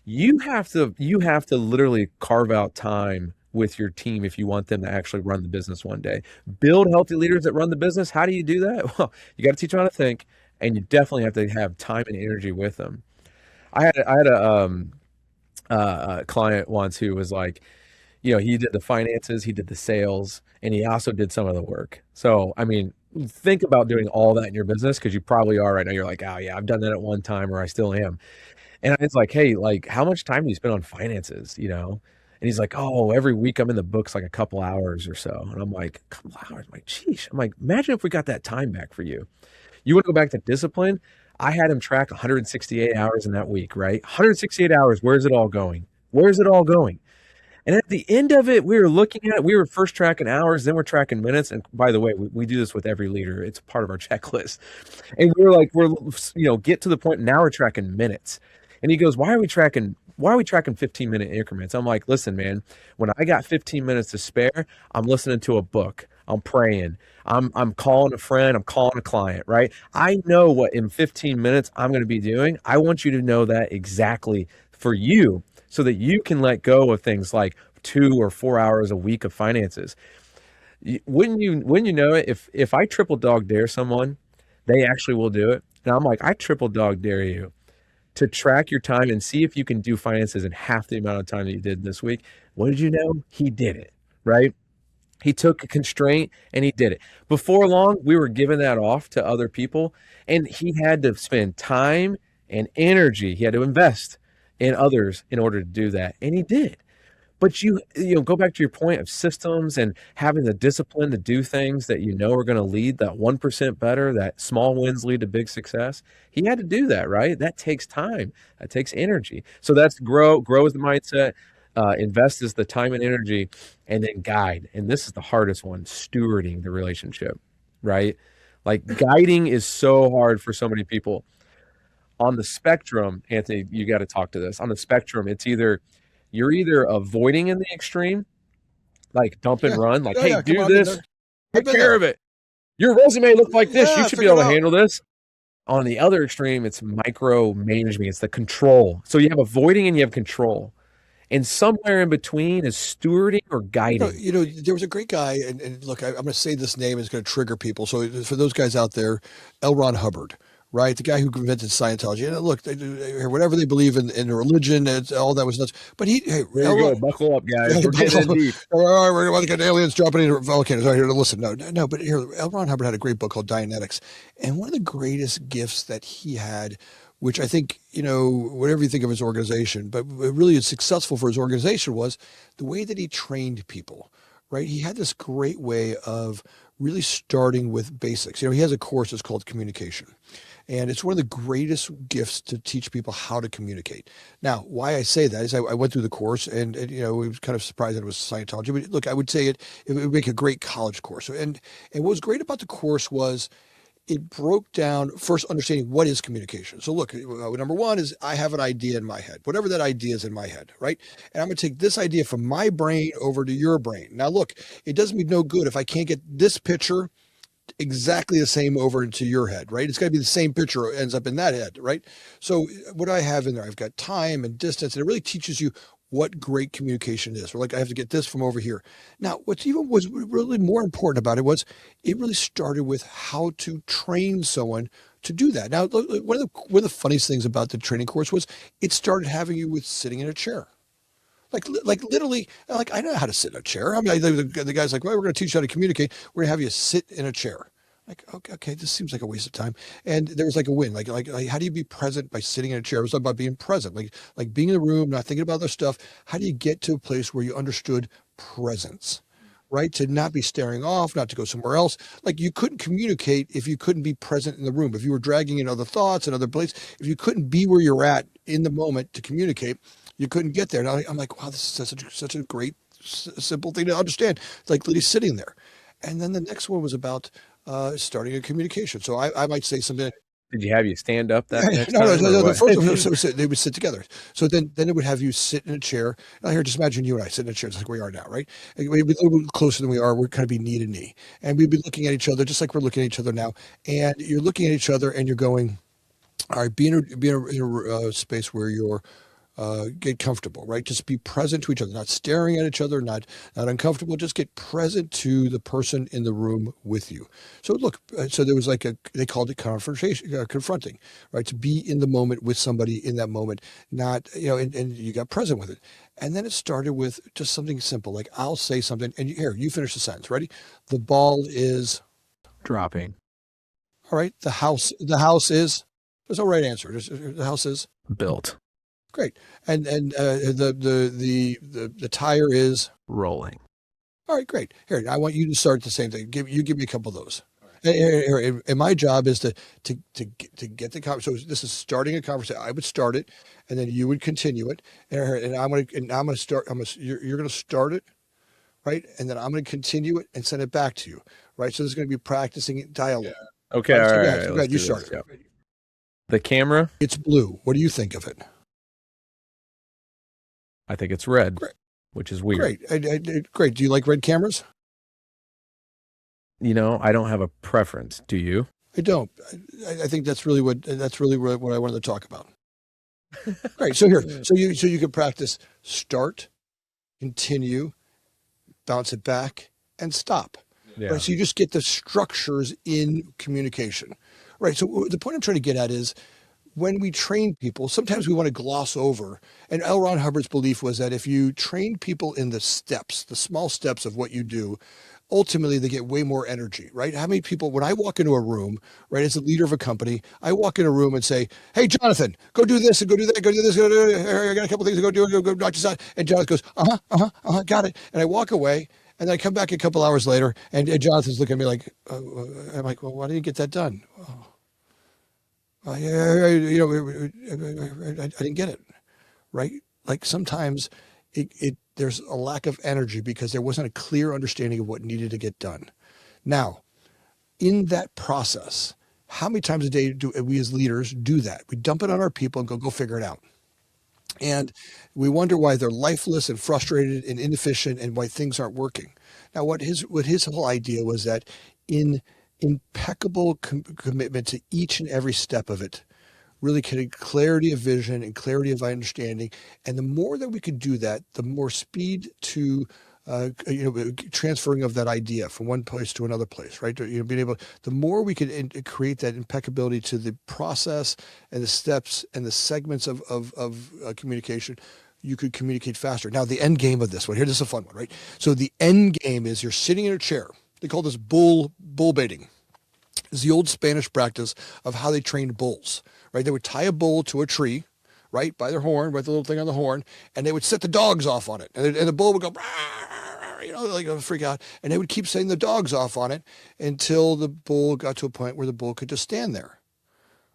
you have to literally carve out time with your team if you want them to actually run the business one day. Build healthy leaders that run the business. How do you do that? Well, you got to teach them how to think, and you definitely have to have time and energy with them. I had a client once who was like, he did the finances, he did the sales, and he also did some of the work. So, I mean, think about doing all that in your business because you probably are right now. You're like, oh yeah, I've done that at one time, or I still am. And it's like, hey, like, how much time do you spend on finances, And he's like, oh, every week I'm in the books like a couple hours or so. And I'm like, a couple hours? I'm like, geez. I'm like, imagine if we got that time back for you. You want to go back to discipline? I had him track 168 hours in that week, right? 168 hours. Where's it all going? Where's it all going? And at the end of it, we were looking at it. We were first tracking hours, then we're tracking minutes. And by the way, we do this with every leader. It's part of our checklist. And we were like, get to the point. Now we're tracking minutes. And he goes, why are we tracking 15-minute increments? I'm like, listen, man, when I got 15 minutes to spare, I'm listening to a book. I'm praying. I'm calling a friend. I'm calling a client, right? I know what in 15 minutes I'm going to be doing. I want you to know that exactly for you so that you can let go of things like 2 or 4 hours a week of finances. Wouldn't you know it? If I triple dog dare someone, they actually will do it. And I'm like, I triple dog dare you to track your time and see if you can do finances in half the amount of time that you did this week. What did you know? He did it, right? He took a constraint and he did it. Before long, we were giving that off to other people, and he had to spend time and energy. He had to invest in others in order to do that, and he did. But go back to your point of systems and having the discipline to do things that are going to lead that 1% better, that small wins lead to big success. He had to do that, right? That takes time. That takes energy. So that's grow. Grow is the mindset. Invest is the time and energy, and then guide. And this is the hardest one, stewarding the relationship, right? Like guiding is so hard for so many people. On the spectrum, Anthony, you got to talk to this. On the spectrum, you're either avoiding in the extreme, like dump and Yeah. run, like, Yeah, hey, yeah. Come do on, I've been this, there. I've take been care there. of it. Your resume looked like this. You Yeah, should be figure able it to out. handle this. On the other extreme, it's micromanagement. It's the control. So you have avoiding and you have control. And somewhere in between is stewarding or guiding. There was a great guy, and look, I'm going to say this name is going to trigger people. So for those guys out there, L. Ron Hubbard, right? The guy who invented Scientology. And look, whatever they believe in religion, all that was nuts. But There L. you go. Ron, Buckle up, yeah, guys. We're getting in deep. all right, we're going to get aliens dropping into volcanoes. All right, here to listen. No. But here, L. Ron Hubbard had a great book called Dianetics, and one of the greatest gifts that he had, which I think, whatever you think of his organization, but really is successful for his organization, was the way that he trained people, right? He had this great way of really starting with basics. He has a course that's called communication. And it's one of the greatest gifts to teach people how to communicate. Now, why I say that is I went through the course and we was kind of surprised that it was Scientology. But look, I would say it would make a great college course. And what was great about the course was it broke down first understanding what is communication. So look, number one is I have an idea in my head, whatever that idea is in my head, right? And I'm going to take this idea from my brain over to your brain. Now, look, it does me no good if I can't get this picture exactly the same over into your head, right? It's got to be the same picture ends up in that head, right? So what do I have in there? I've got time and distance, and it really teaches you what great communication is. Or like I have to get this from over here. Now, what's even was really more important about it was it really started with how to train someone to do that. Now, one of the funniest things about the training course was it started having you with sitting in a chair. Like literally, like I know how to sit in a chair. I mean, the guy's like, well, we're going to teach you how to communicate. We're going to have you sit in a chair. Like, okay, this seems like a waste of time. And there was like a win. Like, how do you be present by sitting in a chair? It was about being present, like being in the room, not thinking about other stuff. How do you get to a place where you understood presence, right? To not be staring off, not to go somewhere else. Like you couldn't communicate if you couldn't be present in the room. If you were dragging in other thoughts and other places, if you couldn't be where you're at in the moment to communicate, you couldn't get there. Now I'm like, wow, this is such a great, simple thing to understand. It's like literally sitting there. And then the next one was about starting a communication. So I might say something. Did you have you stand up that next No, time? the first one, they would sit together. So then it would have you sit in a chair. And here, just imagine you and I sit in a chair just like we are now, right? And we'd be a little bit closer than we are. We'd kind of be knee to knee. And we'd be looking at each other just like we're looking at each other now. And you're looking at each other and you're going, all right, be in a space where you're get comfortable, right? Just be present to each other, not staring at each other, not uncomfortable. Just get present to the person in the room with you. So look, so there was like they called it confronting, right? To be in the moment with somebody in that moment, not, and you got present with it. And then it started with just something simple, like I'll say something, and you finish the sentence. Ready? The ball is dropping. All right. The house is. There's no right answer. The house is built. Great. And the tire is rolling. All right, great. Here, I want you to start the same thing. Give me a couple of those. And my job is to get the conversation. So this is starting a conversation. I would start it, and then you would continue it. And I'm gonna start. You're gonna start it, right? And then I'm gonna continue it and send it back to you, right? So there's gonna be practicing dialogue. Yeah. Okay. All right. Go ahead. You start it. Yep. The camera. It's blue. What do you think of it? I think it's red, which is weird. Great. Great. Do you like red cameras? I don't have a preference. Do you? I don't. I think that's really what I wanted to talk about. Great. So you can practice start, continue, bounce it back, and stop. Yeah. Right. So you just get the structures in communication. Right. So the point I'm trying to get at is, when we train people, sometimes we want to gloss over. And L. Ron Hubbard's belief was that if you train people in the steps, the small steps of what you do, ultimately they get way more energy, right? How many people, when I walk into a room, right, as a leader of a company, I walk in a room and say, hey, Jonathan, go do this and go do that, go do this, I got a couple things to go do, go knock this out. And Jonathan goes, got it. And I walk away. And then I come back a couple hours later and Jonathan's looking at me like, I'm like, well, why didn't you get that done? Oh. I didn't get it, right? Like sometimes there's a lack of energy because there wasn't a clear understanding of what needed to get done. Now, in that process, how many times a day do we as leaders do that? We dump it on our people and go figure it out. And we wonder why they're lifeless and frustrated and inefficient and why things aren't working. Now, what his whole idea was that in impeccable commitment to each and every step of it, really getting clarity of vision and clarity of understanding. And the more that we could do that, the more speed to transferring of that idea from one place to another place, right? Being able, the more we could create that impeccability to the process and the steps and the segments of communication, you could communicate faster. Now, the end game of this one, here, this is a fun one, right? So the end game is you're sitting in a chair. They call this bull baiting. It's the old Spanish practice of how they trained bulls, right? They would tie a bull to a tree, right, by their horn, by the little thing on the horn, and they would set the dogs off on it. And the bull would go, like a freak out. And they would keep setting the dogs off on it until the bull got to a point where the bull could just stand there,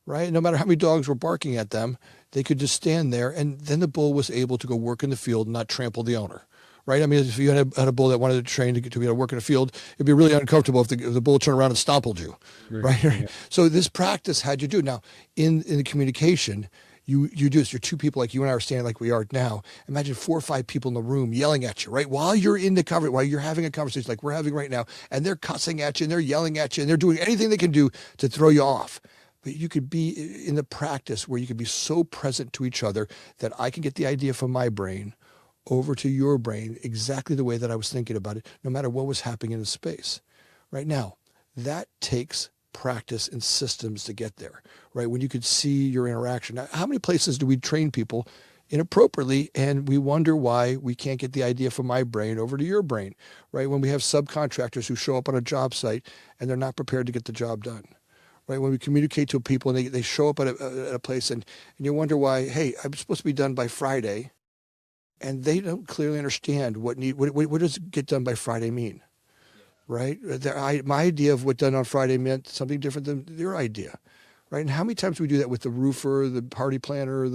right? No matter how many dogs were barking at them, they could just stand there. And then the bull was able to go work in the field and not trample the owner, right? I mean, if you had a bull that wanted to train to be able to work in the field, it'd be really uncomfortable if the bull turned around and stompled you, right? Yeah. So this practice had you do. Now, in the communication, you do this. You're two people like you and I are standing like we are now. Imagine 4 or 5 people in the room yelling at you, right? While you're in the cover, while you're having a conversation like we're having right now, and they're cussing at you and they're yelling at you and they're doing anything they can do to throw you off. But you could be in the practice where you could be so present to each other that I can get the idea from my brain over to your brain exactly the way that I was thinking about it, no matter what was happening in the space. Right now, that takes practice and systems to get there, right? When you could see your interaction. Now, how many places do we train people inappropriately and we wonder why we can't get the idea from my brain over to your brain, right? When we have subcontractors who show up on a job site and they're not prepared to get the job done, right? When we communicate to people and they show up at a place and you wonder why, hey, I'm supposed to be done by Friday, and they don't clearly understand what does get done by Friday mean, right? My idea of what done on Friday meant something different than your idea, right? And how many times do we do that with the roofer, the party planner,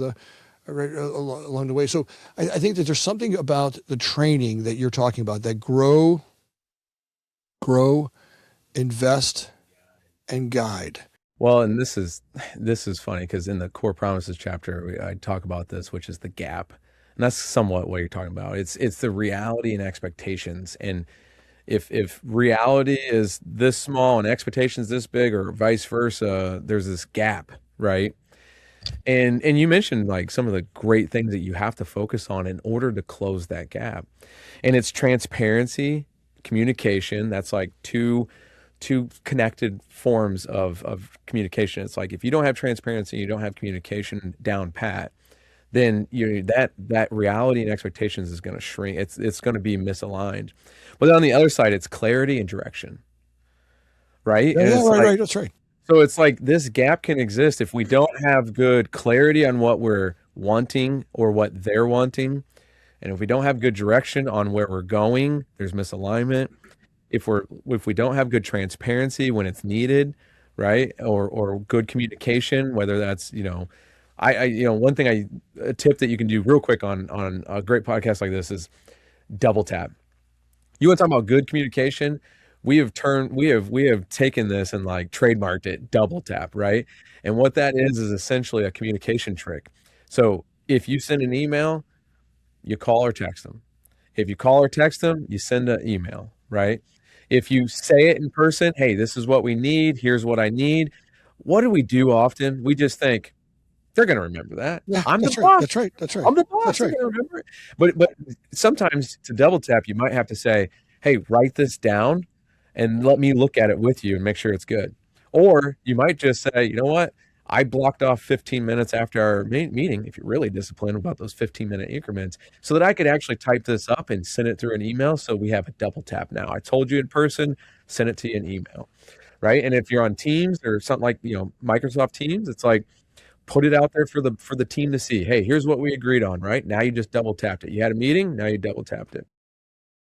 right, along the way? So I think that there's something about the training that you're talking about that grow, invest, and guide. Well, and this is funny because in the core promises chapter, I talk about this, which is the gap. And that's somewhat what you're talking about. It's the reality and expectations. And if reality is this small and expectations this big, or vice versa, there's this gap, right? And you mentioned like some of the great things that you have to focus on in order to close that gap. And it's transparency, communication. That's like two connected forms of communication. It's like if you don't have transparency, you don't have communication down pat, then that reality and expectations is going to shrink. It's going to be misaligned. But on the other side, it's clarity and direction, right? Yeah, right. That's right. So it's like this gap can exist if we don't have good clarity on what we're wanting or what they're wanting. And if we don't have good direction on where we're going, there's misalignment. If we don't have good transparency when it's needed, right? Or good communication, whether that's, one thing a tip that you can do real quick on a great podcast like this is double tap. You want to talk about good communication? We have taken this and like trademarked it, double tap, right? And what that is essentially a communication trick. So if you send an email, you call or text them. If you call or text them, you send an email, right? If you say it in person, hey, this is what we need. Here's what I need. What do we do often? We just think, they're going to remember that. Yeah, I'm the that's boss. Right. That's right. That's right. I'm the boss. That's right. They're going to remember it. But sometimes to double tap, you might have to say, hey, write this down and let me look at it with you and make sure it's good. Or you might just say, you know what? I blocked off 15 minutes after our meeting, if you're really disciplined about those 15-minute increments, so that I could actually type this up and send it through an email. So we have a double tap now. I told you in person, send it to you in email, right? And if you're on Teams or something like, Microsoft Teams, it's like, put it out there for the team to see. Hey, here's what we agreed on, right? Now you just double tapped it. You had a meeting, now you double tapped it.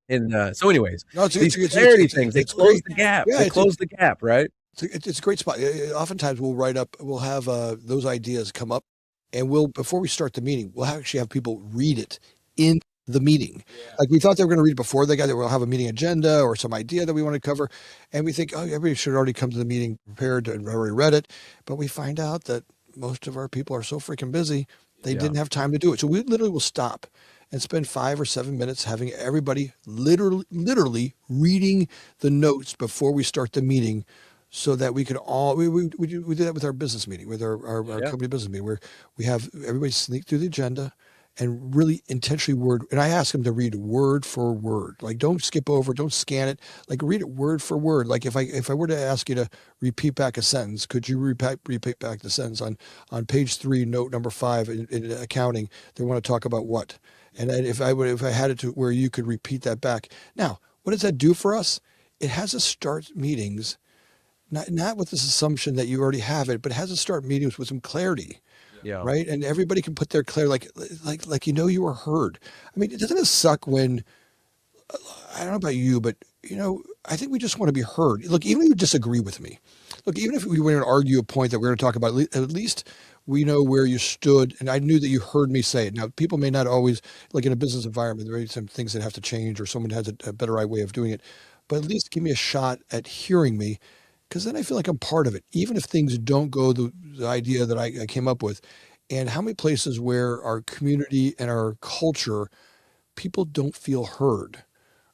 And so anyways, these clarity things, they close the gap. Yeah, they close the gap, right? It's a great spot. Oftentimes we'll have those ideas come up, and before we start the meeting, we'll actually have people read it in the meeting. Yeah. Like we thought they were going to read it before they got there. We'll have a meeting agenda or some idea that we want to cover. And we think, everybody should already come to the meeting prepared and already read it. But we find out that most of our people are so freaking busy, they didn't have time to do it. So we literally will stop and spend 5 or 7 minutes having everybody literally reading the notes before we start the meeting, so that we could all, we do that with our business meeting, with our company business meeting, where we have everybody sneak through the agenda and really intentionally and I ask them to read word for word. Like, don't skip over, don't scan it, like read it word for word. Like if I were to ask you to repeat back a sentence, could you repeat back the sentence on page 3, note number 5 in accounting, they want to talk about what? And if I had it to where you could repeat that back. Now, what does that do for us? It has us start meetings, not with this assumption that you already have it, but it has us start meetings with some clarity. Yeah. Right. And everybody can put their clarity, like you were heard. I mean, doesn't it suck when I don't know about you, but I think we just want to be heard. Look, even if you disagree with me, look, even if we were going to argue a point that we're going to talk about, at least we know where you stood, and I knew that you heard me say it. Now, people may not always, like in a business environment, there are some things that have to change, or someone has a better way of doing it. But at least give me a shot at hearing me, because then I feel like I'm part of it, even if things don't go the idea that I came up with. And how many places where our community and our culture, people don't feel heard,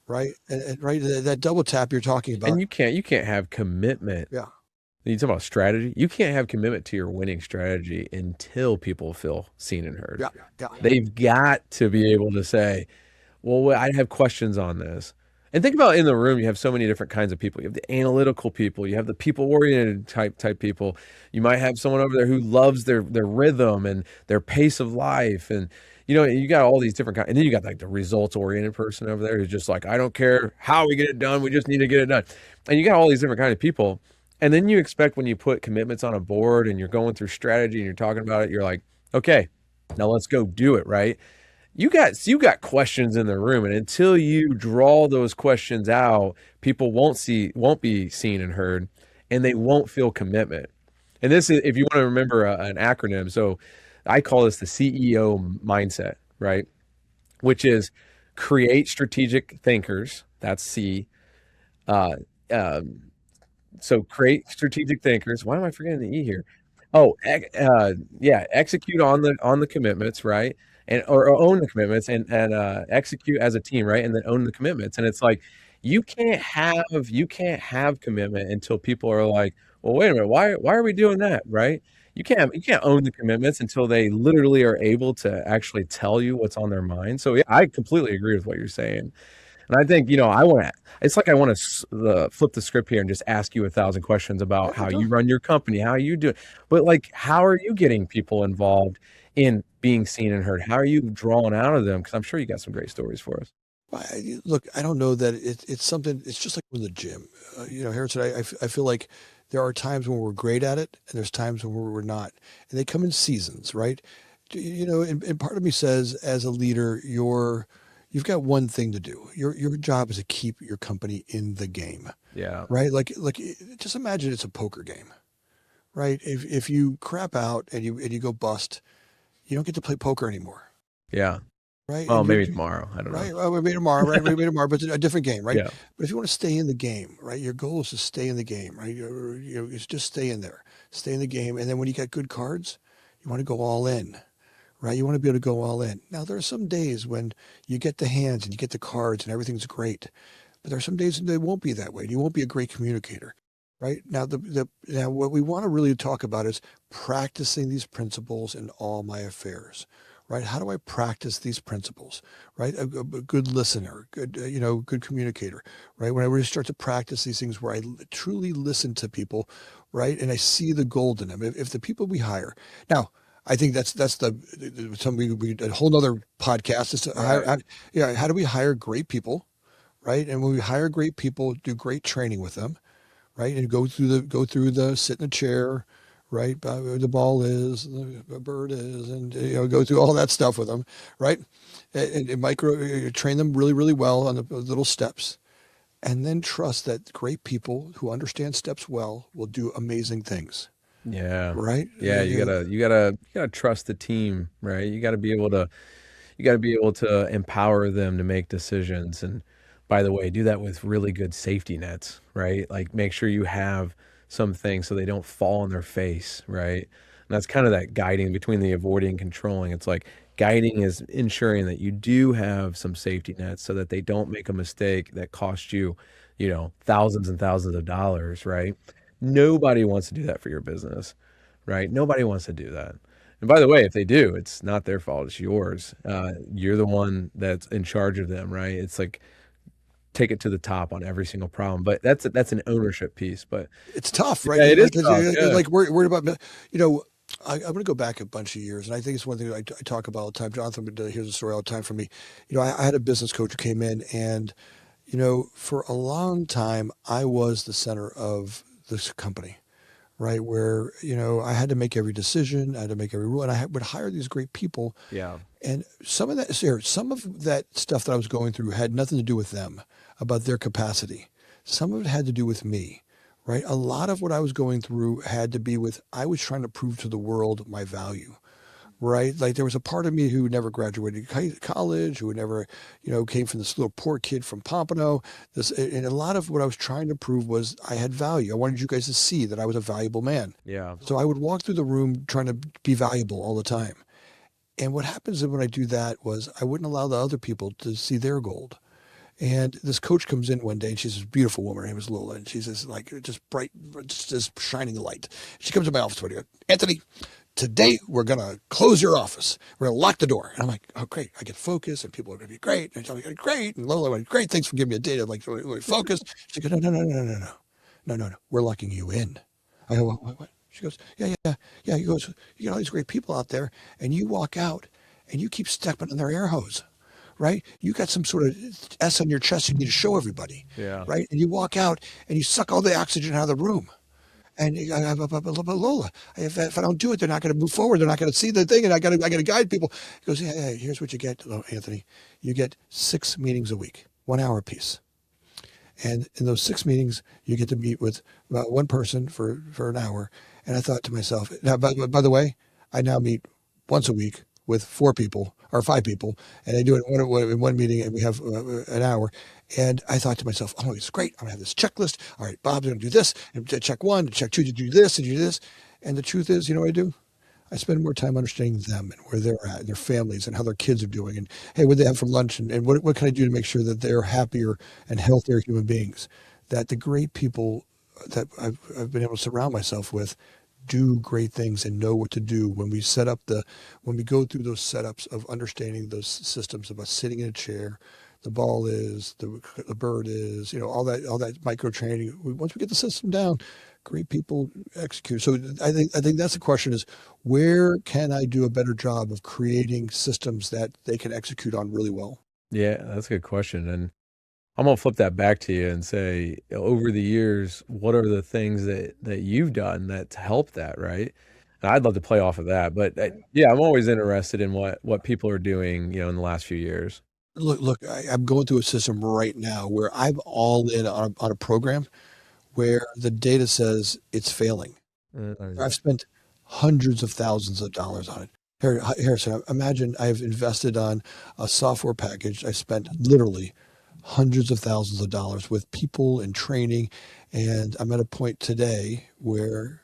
right? Right, that double tap you're talking And about. you can't have commitment. Yeah, You talk about strategy. You can't have commitment to your winning strategy until people feel seen and heard. yeah, yeah. They've got to be able to say, well, I have questions on this. And think about in the room, you have so many different kinds of people. You have the analytical people, you have the people-oriented type people. You might have someone over there who loves their rhythm and their pace of life. And you got all these different kinds. And then you got like the results-oriented person over there who's just like, I don't care how we get it done, we just need to get it done. And you got all these different kinds of people. And then you expect when you put commitments on a board and you're going through strategy and you're talking about it, you're like, okay, now let's go do it, right? You got questions in the room, and until you draw those questions out, people won't be seen and heard, and they won't feel commitment. And this is, if you want to remember an acronym, so I call this the CEO mindset, right? Which is create strategic thinkers. That's C. Uh, um, so create strategic thinkers. Why am I forgetting the E here? Oh, yeah, execute on the commitments, right? And or own the commitments and execute as a team, right? And then own the commitments. And it's like you can't have commitment until people are like, well, wait a minute, why are we doing that, right? You can't own the commitments until they literally are able to actually tell you what's on their mind. So yeah, I completely agree with what you're saying. And I think, it's like I want to flip the script here and just ask you 1,000 questions about Yeah, how go. you run your company, how you do it. But like, how are you getting people involved in being seen and heard? How are you drawing out of them? Because I'm sure you got some great stories for us. Look, I don't know that it's something. It's just like in the gym. Harrison, I feel like there are times when we're great at it, and there's times when we're not, and they come in seasons, right? And part of me says, as a leader, you've got one thing to do. Your job is to keep your company in the game, Yeah. right? Like just imagine it's a poker game, right? If you crap out and you go bust, you don't get to play poker anymore, Yeah. right? Well, And maybe tomorrow. I don't know. right, well, we made tomorrow, right? We made tomorrow, but it's a different game, right? Yeah. But if you want to stay in the game, right? Your goal is to stay in the game, right? It's just stay in there, stay in the game, and then when you got good cards, you want to go all in, right? You want to be able to go all in. Now there are some days when you get the hands and you get the cards and everything's great, but there are some days when they won't be that way. And you won't be a great communicator, right? Now what we want to really talk about is practicing these principles in all my affairs, right? How do I practice these principles, right? A good listener, good communicator, right? When I really start to practice these things where I truly listen to people, right? And I see the gold in them. If the people we hire now, I think that's something we a whole nother podcast is to hire. Right. Yeah, how do we hire great people, right? And when we hire great people, do great training with them, right? And go through the sit in a chair, right? Where the ball is, the bird is, and go through all that stuff with them, right? And train them really really well on the little steps, and then trust that great people who understand steps well will do amazing things, Yeah. right? Yeah. You gotta trust the team, right? You got to be able to empower them to make decisions. And by the way, do that with really good safety nets, right? Like make sure you have some things so they don't fall on their face, right? And that's kind of that guiding between the avoiding and controlling. It's like guiding is ensuring that you do have some safety nets so that they don't make a mistake that costs you, thousands and thousands of dollars, right? Nobody wants to do that for your business, right? Nobody wants to do that. And by the way, if they do, it's not their fault. It's yours. You're the one that's in charge of them, right? It's like take it to the top on every single problem. But that's an ownership piece. But It's tough, right? yeah, it is Like, 'cause tough. Yeah. like worried about, you know, I'm going to go back a bunch of years, and I think it's one thing I talk about all the time. Jonathan hears the story all the time from me. I had a business coach who came in, and for a long time, I was the center of this company, right? Where, I had to make every decision, I had to make every rule, and would hire these great people. Yeah. And some of that stuff that I was going through had nothing to do with them, about their capacity. Some of it had to do with me, right? A lot of what I was going through had to be with, I was trying to prove to the world my value, right? Like there was a part of me who never graduated college, who never, came from this little poor kid from Pompano. And a lot of what I was trying to prove was I had value. I wanted you guys to see that I was a valuable man. Yeah. So I would walk through the room trying to be valuable all the time. And what happens when I do that was I wouldn't allow the other people to see their gold. And this coach comes in one day, and she's this beautiful woman. Her name is Lola, and she's this like just bright, just this shining light. She comes to my office one day, goes, Anthony, today we're gonna close your office. We're gonna lock the door. And I'm like, oh great, I get focused, and people are gonna be great. And I'm like, great. And Lola went, great, thanks for giving me a date. I'm like, really focused. She goes, no. We're locking you in. I go, what? She goes, yeah. He goes, you got all these great people out there, and you walk out, and you keep stepping on their air hose. Right? You got some sort of S on your chest you need to show everybody. Yeah. Right? And you walk out and you suck all the oxygen out of the room. And but Lola, if I don't do it, they're not going to move forward. They're not going to see the thing, and I got to guide people. He goes, yeah. Here's what you get, Anthony. You get 6 meetings a week, 1 hour apiece. And in those 6 meetings, you get to meet with about one person for an hour. And I thought to myself, now, by the way, I now meet once a week with 4 people or 5 people, and I do it in one meeting, and we have an hour. And I thought to myself, oh, it's great. I'm gonna have this checklist. All right, Bob's gonna do this, and check 1, and check 2, to do this, and do this. And the truth is, you know what I do? I spend more time understanding them and where they're at, and their families, and how their kids are doing, and hey, what they have for lunch, and what can I do to make sure that they're happier and healthier human beings? That the great people that I've been able to surround myself with do great things and know what to do when we when we go through those setups of understanding those systems about sitting in a chair, the ball is, the bird is, all that micro training. Once we get the system down, great people execute. So I think that's the question: is where can I do a better job of creating systems that they can execute on really well? Yeah, that's a good question. And I'm gonna flip that back to you and say, over the years, what are the things that you've done that help that, right? And I'd love to play off of that, but yeah, I'm always interested in what people are doing, in the last few years. Look, I'm going through a system right now where I'm all in on a program where the data says it's failing. I've spent hundreds of thousands of dollars on it. Harrison, imagine I've invested on a software package. I spent literally hundreds of thousands of dollars with people and training, and I'm at a point today where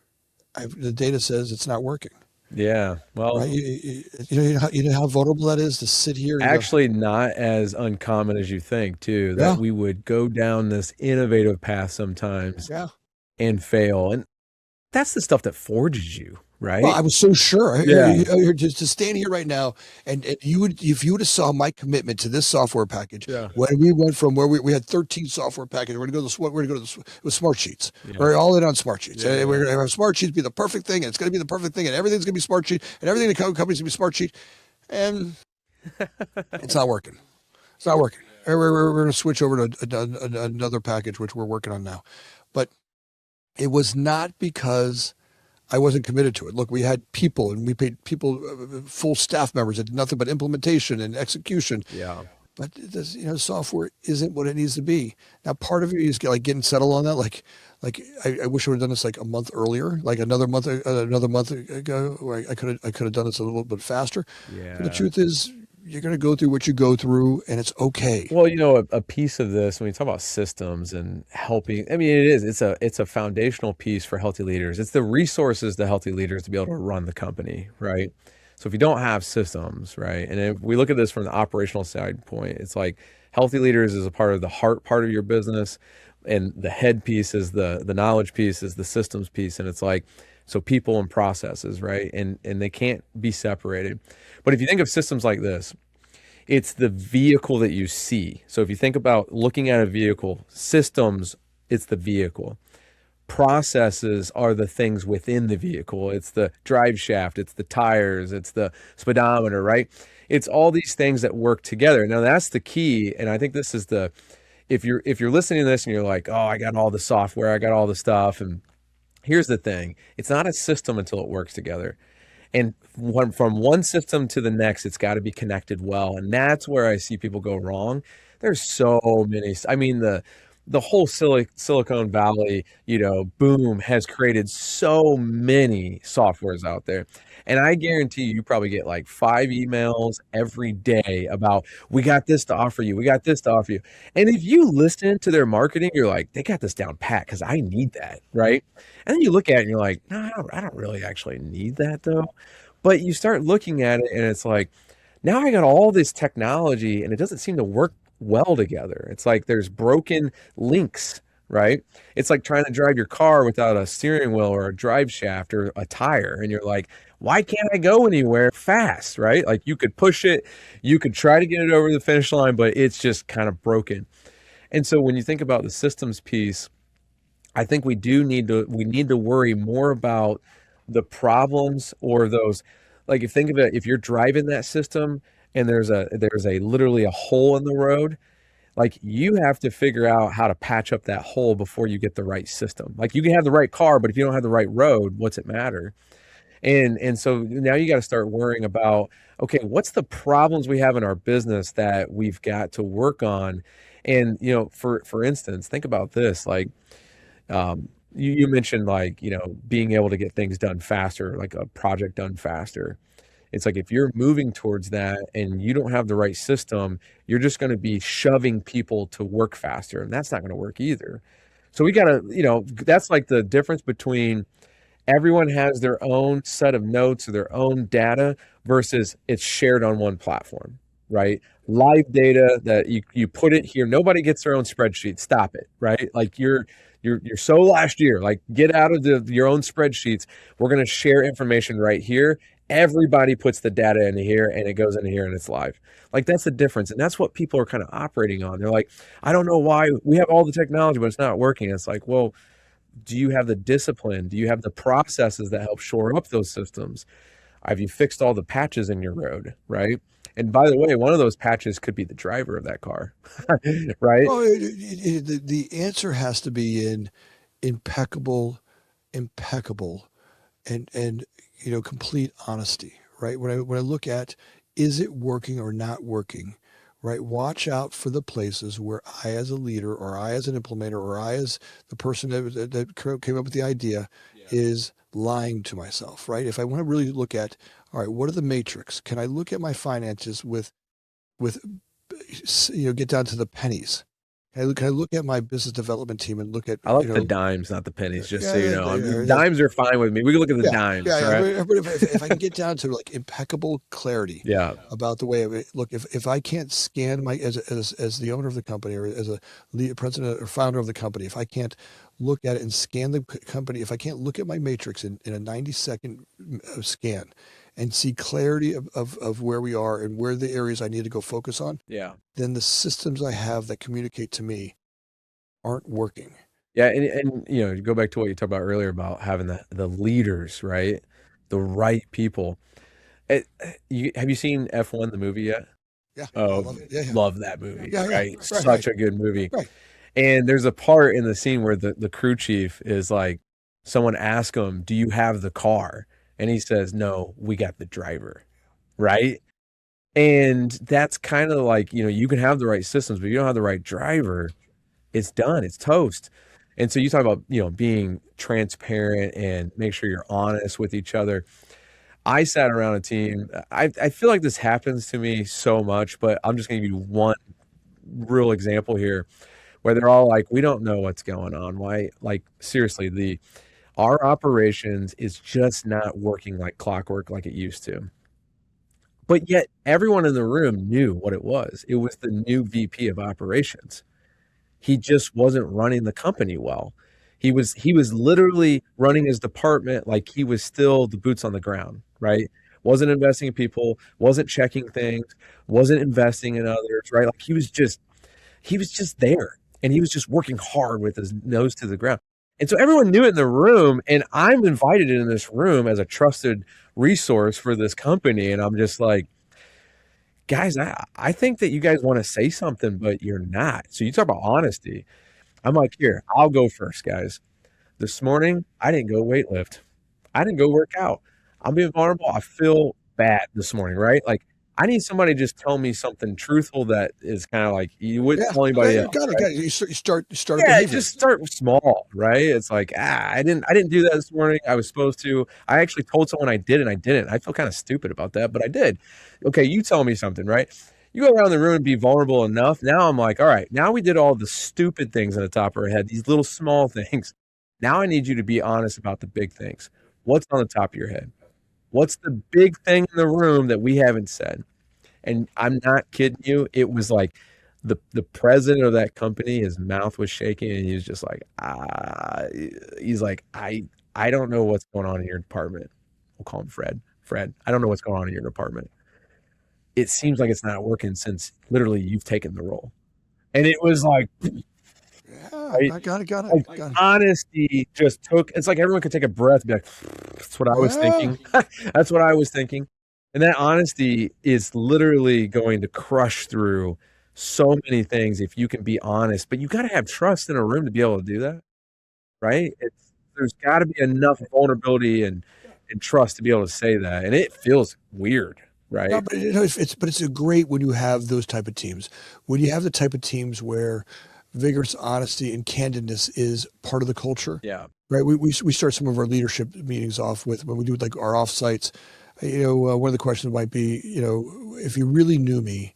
the data says it's not working. Yeah, well, Right? You know how vulnerable that is to sit here and go, actually not as uncommon as you think too, yeah, that we would go down this innovative path sometimes yeah. and fail. And that's the stuff that forges you, Well, I right? was so sure. Yeah. Just to stand here right now, and if you would have saw my commitment to this software package, Yeah. when we went from where we had 13 software packages, we're going to go to with Smart Sheets. Yeah. We're all in on Smart Sheets. Yeah, And we're yeah. going to have Smart Sheets be the perfect thing, and it's going to be the perfect thing, and everything's going to be Smart Sheet, and everything in the company's going to be Smart Sheet, and it's not working. It's not working. We're going to switch over to another package, which we're working on now, but it was not because I wasn't committed to it. Look, we had people, and we paid people, full staff members that did nothing but implementation and execution. Yeah. But this, software isn't what it needs to be. Now, part of it is getting settled on that. Like I wish I would have done this like a month earlier, like another month ago, where I could have done this a little bit faster. Yeah. But the truth is, you're going to go through what you go through, and it's okay. Well, a piece of this when we talk about systems and helping, I mean, it's a foundational piece for healthy leaders. It's the resources to healthy leaders to be able to run the company, right? So if you don't have systems, right, and if we look at this from the operational side point, it's like healthy leaders is a part of the heart part of your business, and the head piece is the knowledge piece is the systems piece, and it's like, so people and processes, right, and they can't be separated. But if you think of systems like this, it's the vehicle that you see. So if you think about looking at a vehicle, systems, it's the vehicle. Processes are the things within the vehicle. It's the drive shaft, it's the tires, it's the speedometer, right? It's all these things that work together. Now that's the key. And I think this is if you're listening to this and you're like, oh, I got all the software, I got all the stuff, and Here's the thing. It's not a system until it works together. And from one system to the next, it's got to be connected well. And that's where I see people go wrong. There's so many. I mean, the whole Silicon Valley, boom has created so many softwares out there. And I guarantee you probably get like 5 emails every day about, we got this to offer you. We got this to offer you. And if you listen to their marketing, you're like, they got this down pat because I need that. Right. And then you look at it and you're like, no, I don't really actually need that though. But you start looking at it and it's like, now I got all this technology and it doesn't seem to work well together. It's like there's broken links, right? It's like trying to drive your car without a steering wheel or a drive shaft or a tire. And you're like, why can't I go anywhere fast, right? Like you could push it, you could try to get it over the finish line, but it's just kind of broken. And so when you think about the systems piece, I think we need to worry more about the problems or those, like, if think of it, if you're driving that system and there's a literally a hole in the road, like you have to figure out how to patch up that hole before you get the right system. Like you can have the right car, but if you don't have the right road, what's it matter? And so now you got to start worrying about, okay, what's the problems we have in our business that we've got to work on? And for instance, think about this, like you mentioned, like, being able to get things done faster, like a project done faster. It's like if you're moving towards that and you don't have the right system, you're just going to be shoving people to work faster, and that's not going to work either. So we got to, that's like the difference between everyone has their own set of notes or their own data versus it's shared on one platform, right? Live data that you put it here. Nobody gets their own spreadsheet. Stop it, right? Like you're so last year. Like get out of your own spreadsheets. We're going to share information right here. Everybody puts the data into here and it goes into here and it's live. Like that's the difference. And that's what people are kind of operating on. They're like, I don't know why we have all the technology, but it's not working. It's like, well, do you have the discipline? Do you have the processes that help shore up those systems? Have you fixed all the patches in your road, right? And by the way, one of those patches could be the driver of that car, right? Oh, the answer has to be in impeccable, impeccable, and complete honesty, right? When I look at, is it working or not working, right? Watch out for the places where I, as a leader, or I, as an implementer, or I, as the person that came up with the idea, is lying to myself, right? If I want to really look at, all right, what are the matrix? Can I look at my finances with get down to the pennies? Can I look at my business development team and look at, I like the dimes, not the pennies, just so you know. I mean, yeah, dimes are fine with me. We can look at the dimes, right? But if I can get down to like impeccable clarity Yeah. about the way of it, look, if I can't scan my, as the owner of the company, or as a president or founder of the company, if I can't look at it and scan the company, if I can't look at my matrix in a 90-second scan and see clarity of where we are and where the areas I need to go focus on, Yeah. then the systems I have that communicate to me aren't working. Yeah, and go back to what you talked about earlier about having the leaders, right? The right people. Have you seen F1 the movie yet? Yeah, I Oh, love it. Yeah, yeah, love that movie, yeah, yeah. right? Right, Such right, a good movie. right. And there's a part in the scene where the crew chief is like, someone asks him, "Do you have the car?" And he says, "No, we got the driver." Right? And that's kind of like, you can have the right systems, but you don't have the right driver, it's done, it's toast. And so you talk about, being transparent and make sure you're honest with each other. I sat around a team. I feel like this happens to me so much, but I'm just going to give you one real example here where they're all like, we don't know what's going on. Why? Like, seriously, our operations is just not working like clockwork like it used to. But yet everyone in the room knew what it was. It was the new VP of operations. He just wasn't running the company well. He was literally running his department like he was still the boots on the ground, right? Wasn't investing in people, wasn't checking things, wasn't investing in others, right? Like he was just there and he was just working hard with his nose to the ground. And so everyone knew it in the room, and I'm invited in this room as a trusted resource for this company. And I'm just like, guys, I think that you guys want to say something, but you're not. So you talk about honesty. I'm like, here, I'll go first, guys. This morning, I didn't go weightlift. I didn't go work out. I'm being vulnerable. I feel bad this morning, right? Like, I need somebody to just tell me something truthful that is kind of like you wouldn't Yeah, tell anybody okay, else, got it, right? got it. You start a Yeah, behavior. just start small, right? It's like, I didn't do that this morning. I was supposed to. I actually told someone I did and I didn't. I feel kind of stupid about that, but I did. Okay, you tell me something, right? You go around the room and be vulnerable enough. Now I'm like, all right, now we did all the stupid things on the top of our head, these little small things. Now I need you to be honest about the big things. What's on the top of your head? What's the big thing in the room that we haven't said? And I'm not kidding you. It was like the president of that company, his mouth was shaking, and he was just like, he's like, I don't know what's going on in your department. We'll call him Fred. Fred, I don't know what's going on in your department. It seems like it's not working since literally you've taken the role. And it was like, Yeah, right? I got it, got it, Like got it. honesty just took, it's like everyone could take a breath and be like, that's what I was Yeah. thinking. That's what I was thinking. And that honesty is literally going to crush through so many things if you can be honest, but you got to have trust in a room to be able to do that, right? There's got to be enough vulnerability and trust to be able to say that. And it feels weird, No, right? but it's a great when you have those type of teams. When you have the type of teams where vigorous honesty and candidness is part of the culture, Yeah. right? We start some of our leadership meetings off with when we do like our off sites. One of the questions might be, if you really knew me,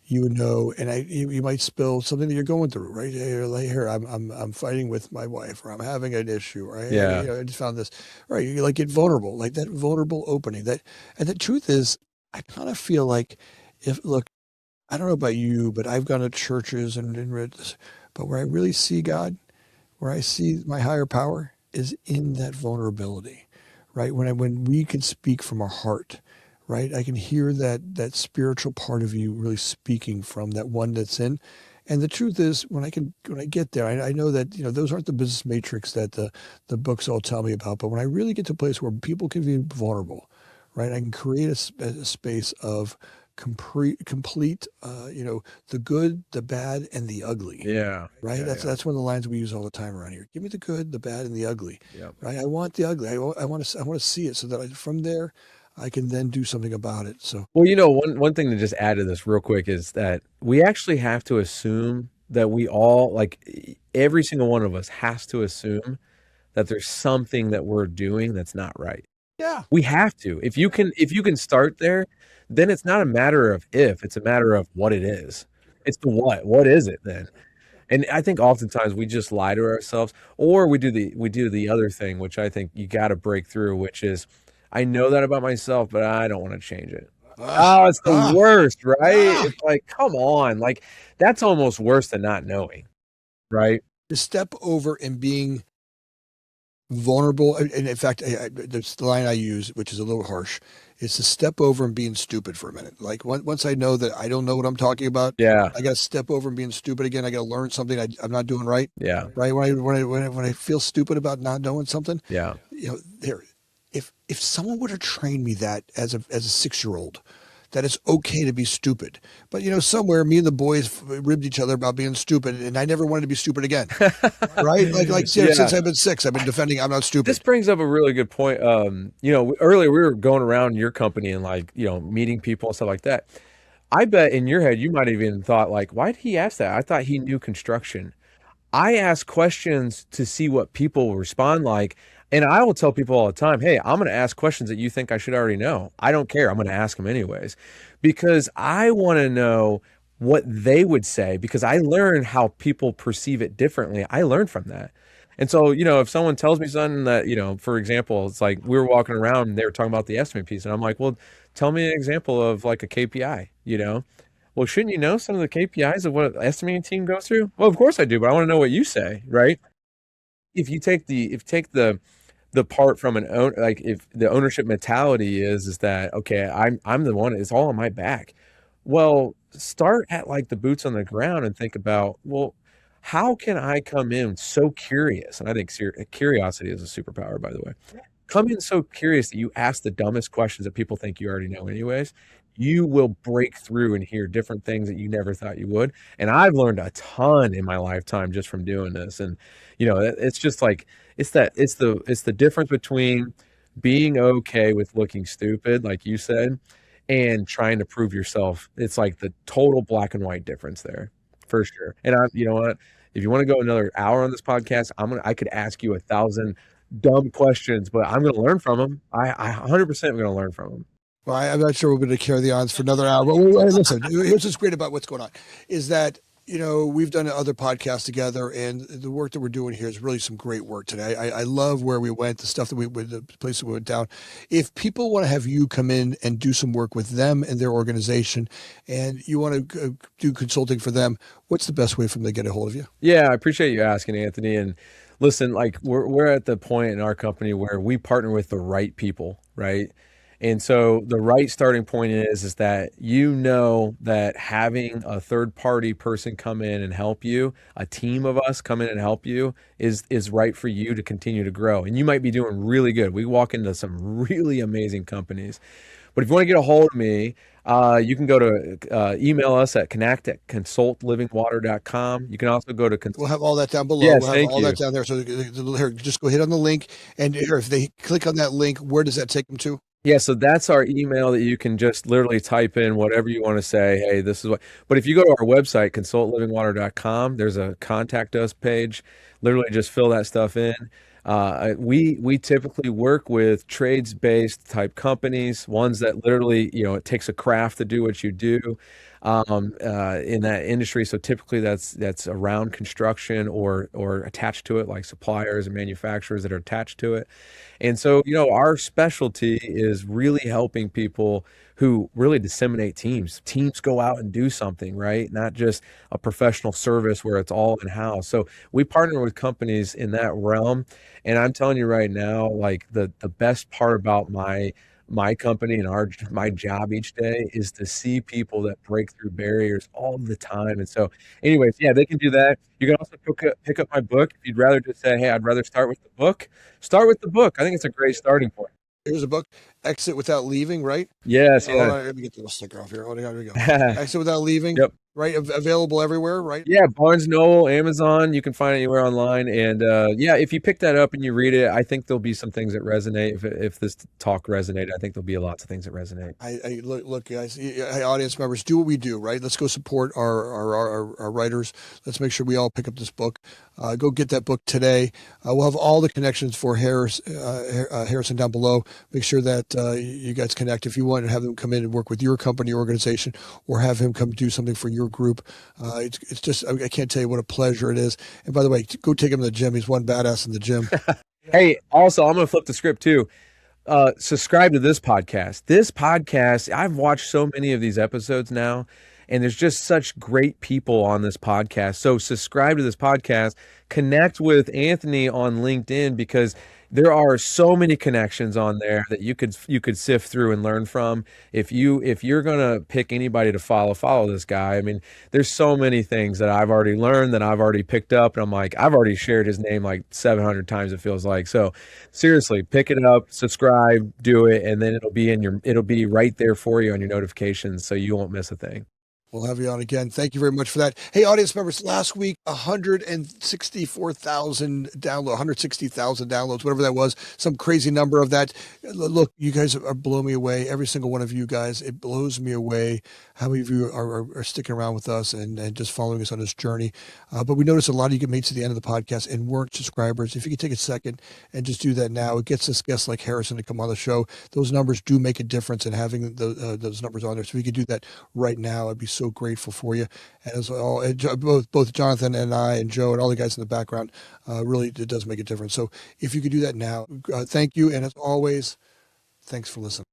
you would know, and you might spill something that you're going through, right? Hey, like, here, I'm fighting with my wife, or I'm having an issue, or Yeah. I just found this, right? You like get vulnerable, like that vulnerable opening. And the truth is, I kind of feel like if look, I don't know about you, but I've gone to churches and read this, but where I really see God, where I see my higher power is in that vulnerability, right? When we can speak from our heart, right? I can hear that spiritual part of you really speaking from that one that's in. And the truth is, when I get there, I know that those aren't the business matrix that the books all tell me about. But when I really get to a place where people can be vulnerable, right? I can create a space of complete, the good, the bad, and the ugly, Yeah. right? Yeah. That's one of the lines we use all the time around here. Give me the good, the bad, and the ugly, Yeah. right? I want the ugly. I want to see it so that from there I can then do something about it. So Well, one thing to just add to this real quick is that we actually have to assume that we all, like every single one of us has to assume that there's something that we're doing that's not right. yeah, We have to. If you can start there, then it's not a matter of if, it's a matter of what it is. It's the what. What is it then? And I think oftentimes we just lie to ourselves, or we do the other thing, which I think you got to break through, which is I know that about myself, but I don't want to change it. ah, Oh, it's the ah, worst, right? ah. It's like, come on, like that's almost worse than not knowing, right? To step over and being vulnerable. And in fact, that's the line I use, which is a little harsh. Is to step over and being stupid for a minute. Like once I know that I don't know what I'm talking about, Yeah, I got to step over and being stupid again. I got to learn something I'm not doing right. yeah, Right when I feel stupid about not knowing something, yeah, there. If someone would have trained me that as a 6-year-old, that it's okay to be stupid. But somewhere me and the boys ribbed each other about being stupid, and I never wanted to be stupid again. Right? Like yeah. since I've been 6, I've been defending I'm not This stupid. brings up a really good point. Earlier we were going around your company and like, meeting people and stuff like that. I bet in your head you might have even thought like, why did he ask that? I thought he knew construction. I ask questions to see what people respond like. And I will tell people all the time, hey, I'm going to ask questions that you think I should already know. I don't care. I'm going to ask them anyways because I want to know what they would say because I learn how people perceive it differently. I learn from that. And so, if someone tells me something that, for example, it's like we were walking around and they were talking about the estimate piece. And I'm like, well, tell me an example of like a KPI. Well, shouldn't you know some of the KPIs of what an estimating team goes through? Well, of course I do, but I want to know what you say, right? If you take the part from an own, like if the ownership mentality is that okay, I'm the one, it's all on my back. Well, start at like the boots on the ground and think about, well, how can I come in so curious? And I think curiosity is a superpower, by the way. Come in so curious that you ask the dumbest questions that people think you already know anyways. you will break through and hear different things that you never thought you would. And I've learned a ton in my lifetime just from doing this. And it's just like it's the difference between being okay with looking stupid, like you said, and trying to prove yourself. It's like the total black and white difference there, for sure. And you know what? If you want to go another hour on this podcast, I could ask you 1,000 dumb questions, but I'm going to learn from them. I 100% am going to learn from them. Well, I'm not sure we're going to carry the odds for another hour. But listen, here's what's great about what's going on is that, we've done other podcasts together, and the work that we're doing here is really some great work today. I love where we went, the stuff that the place that we went down. If people want to have you come in and do some work with them and their organization, and you want to do consulting for them, what's the best way for them to get a hold of you? Yeah, I appreciate you asking, Anthony. And listen, like we're at the point in our company where we partner with the right people, right? And so the right starting point is that that having a third party person come in and help you, a team of us come in and help you is right for you to continue to grow. And you might be doing really good. We walk into some really amazing companies. But if you want to get a hold of me, you can go to email us at connect@consultlivingwater.com. You can also go to We'll have all that down below. Yes, we'll have thank all you. that down there. So here, just go hit on the link, and here, if they click on that link, where does that take them to? Yeah, so that's our email that you can just literally type in whatever you want to say. Hey, this is what. But if you go to our website, consultlivingwater.com, there's a contact us page. Literally just fill that stuff in. We typically work with trades-based type companies, ones that literally, it takes a craft to do what you do in that industry. So typically that's around construction or attached to it, like suppliers and manufacturers that are attached to it. And so, our specialty is really helping people who really disseminate teams. Teams go out and do something, right? Not just a professional service where it's all in-house. So we partner with companies in that realm. And I'm telling you right now, like the best part about my company and my job each day is to see people that break through barriers all the time. And so anyways, yeah, they can do that. You can also pick up my book. If you'd rather just say, hey, I'd rather start with the book, start with the book. I think it's a great starting point. Here's a book, Exit Without Leaving, right? Yes. Yeah. Let me get the little sticker off here. Oh, here we go. Exit Without Leaving. Yep. Right. Available everywhere, right? Yeah. Barnes Noble, Amazon, you can find it anywhere online. And yeah, if you pick that up and you read it, I think there'll be some things that resonate. If this talk resonated, I think there'll be lots of things that resonate. I look, guys, hey, audience members, do what we do, right? Let's go support our writers. Let's make sure we all pick up this book. Go get that book today. We'll have all the connections for Harrison down below. Make sure that you guys connect. If you want to have them come in and work with your company or organization, or have him come do something for your group, it's just, I can't tell you what a pleasure it is. And by the way, go take him to the gym. He's one badass in the gym. Hey, also, I'm going to flip the script too. Subscribe to this podcast. This podcast, I've watched so many of these episodes now, and there's just such great people on this podcast. So subscribe to this podcast, connect with Anthony on LinkedIn, because there are so many connections on there that you could sift through and learn from. If you're gonna pick anybody to follow this guy. I mean, there's so many things that I've already learned, that I've already picked up, and I'm like, I've already shared his name like 700 times, it feels like. So seriously, pick it up, subscribe, do it, and then it'll be right there for you on your notifications, so you won't miss a thing. We'll have you on again. Thank you very much for that. Hey, audience members, last week, 160,000 downloads, whatever that was, some crazy number of that. Look, you guys are blowing me away. Every single one of you guys, it blows me away how many of you are sticking around with us and just following us on this journey. But we noticed a lot of you get made to the end of the podcast and weren't subscribers. If you could take a second and just do that now, it gets us guests like Harrison to come on the show. Those numbers do make a difference in having those numbers on there. So if you could do that right now, I'd be so grateful for you. As well, both Jonathan and I and Joe and all the guys in the background, really, it does make a difference. So if you could do that now, thank you. And as always, thanks for listening.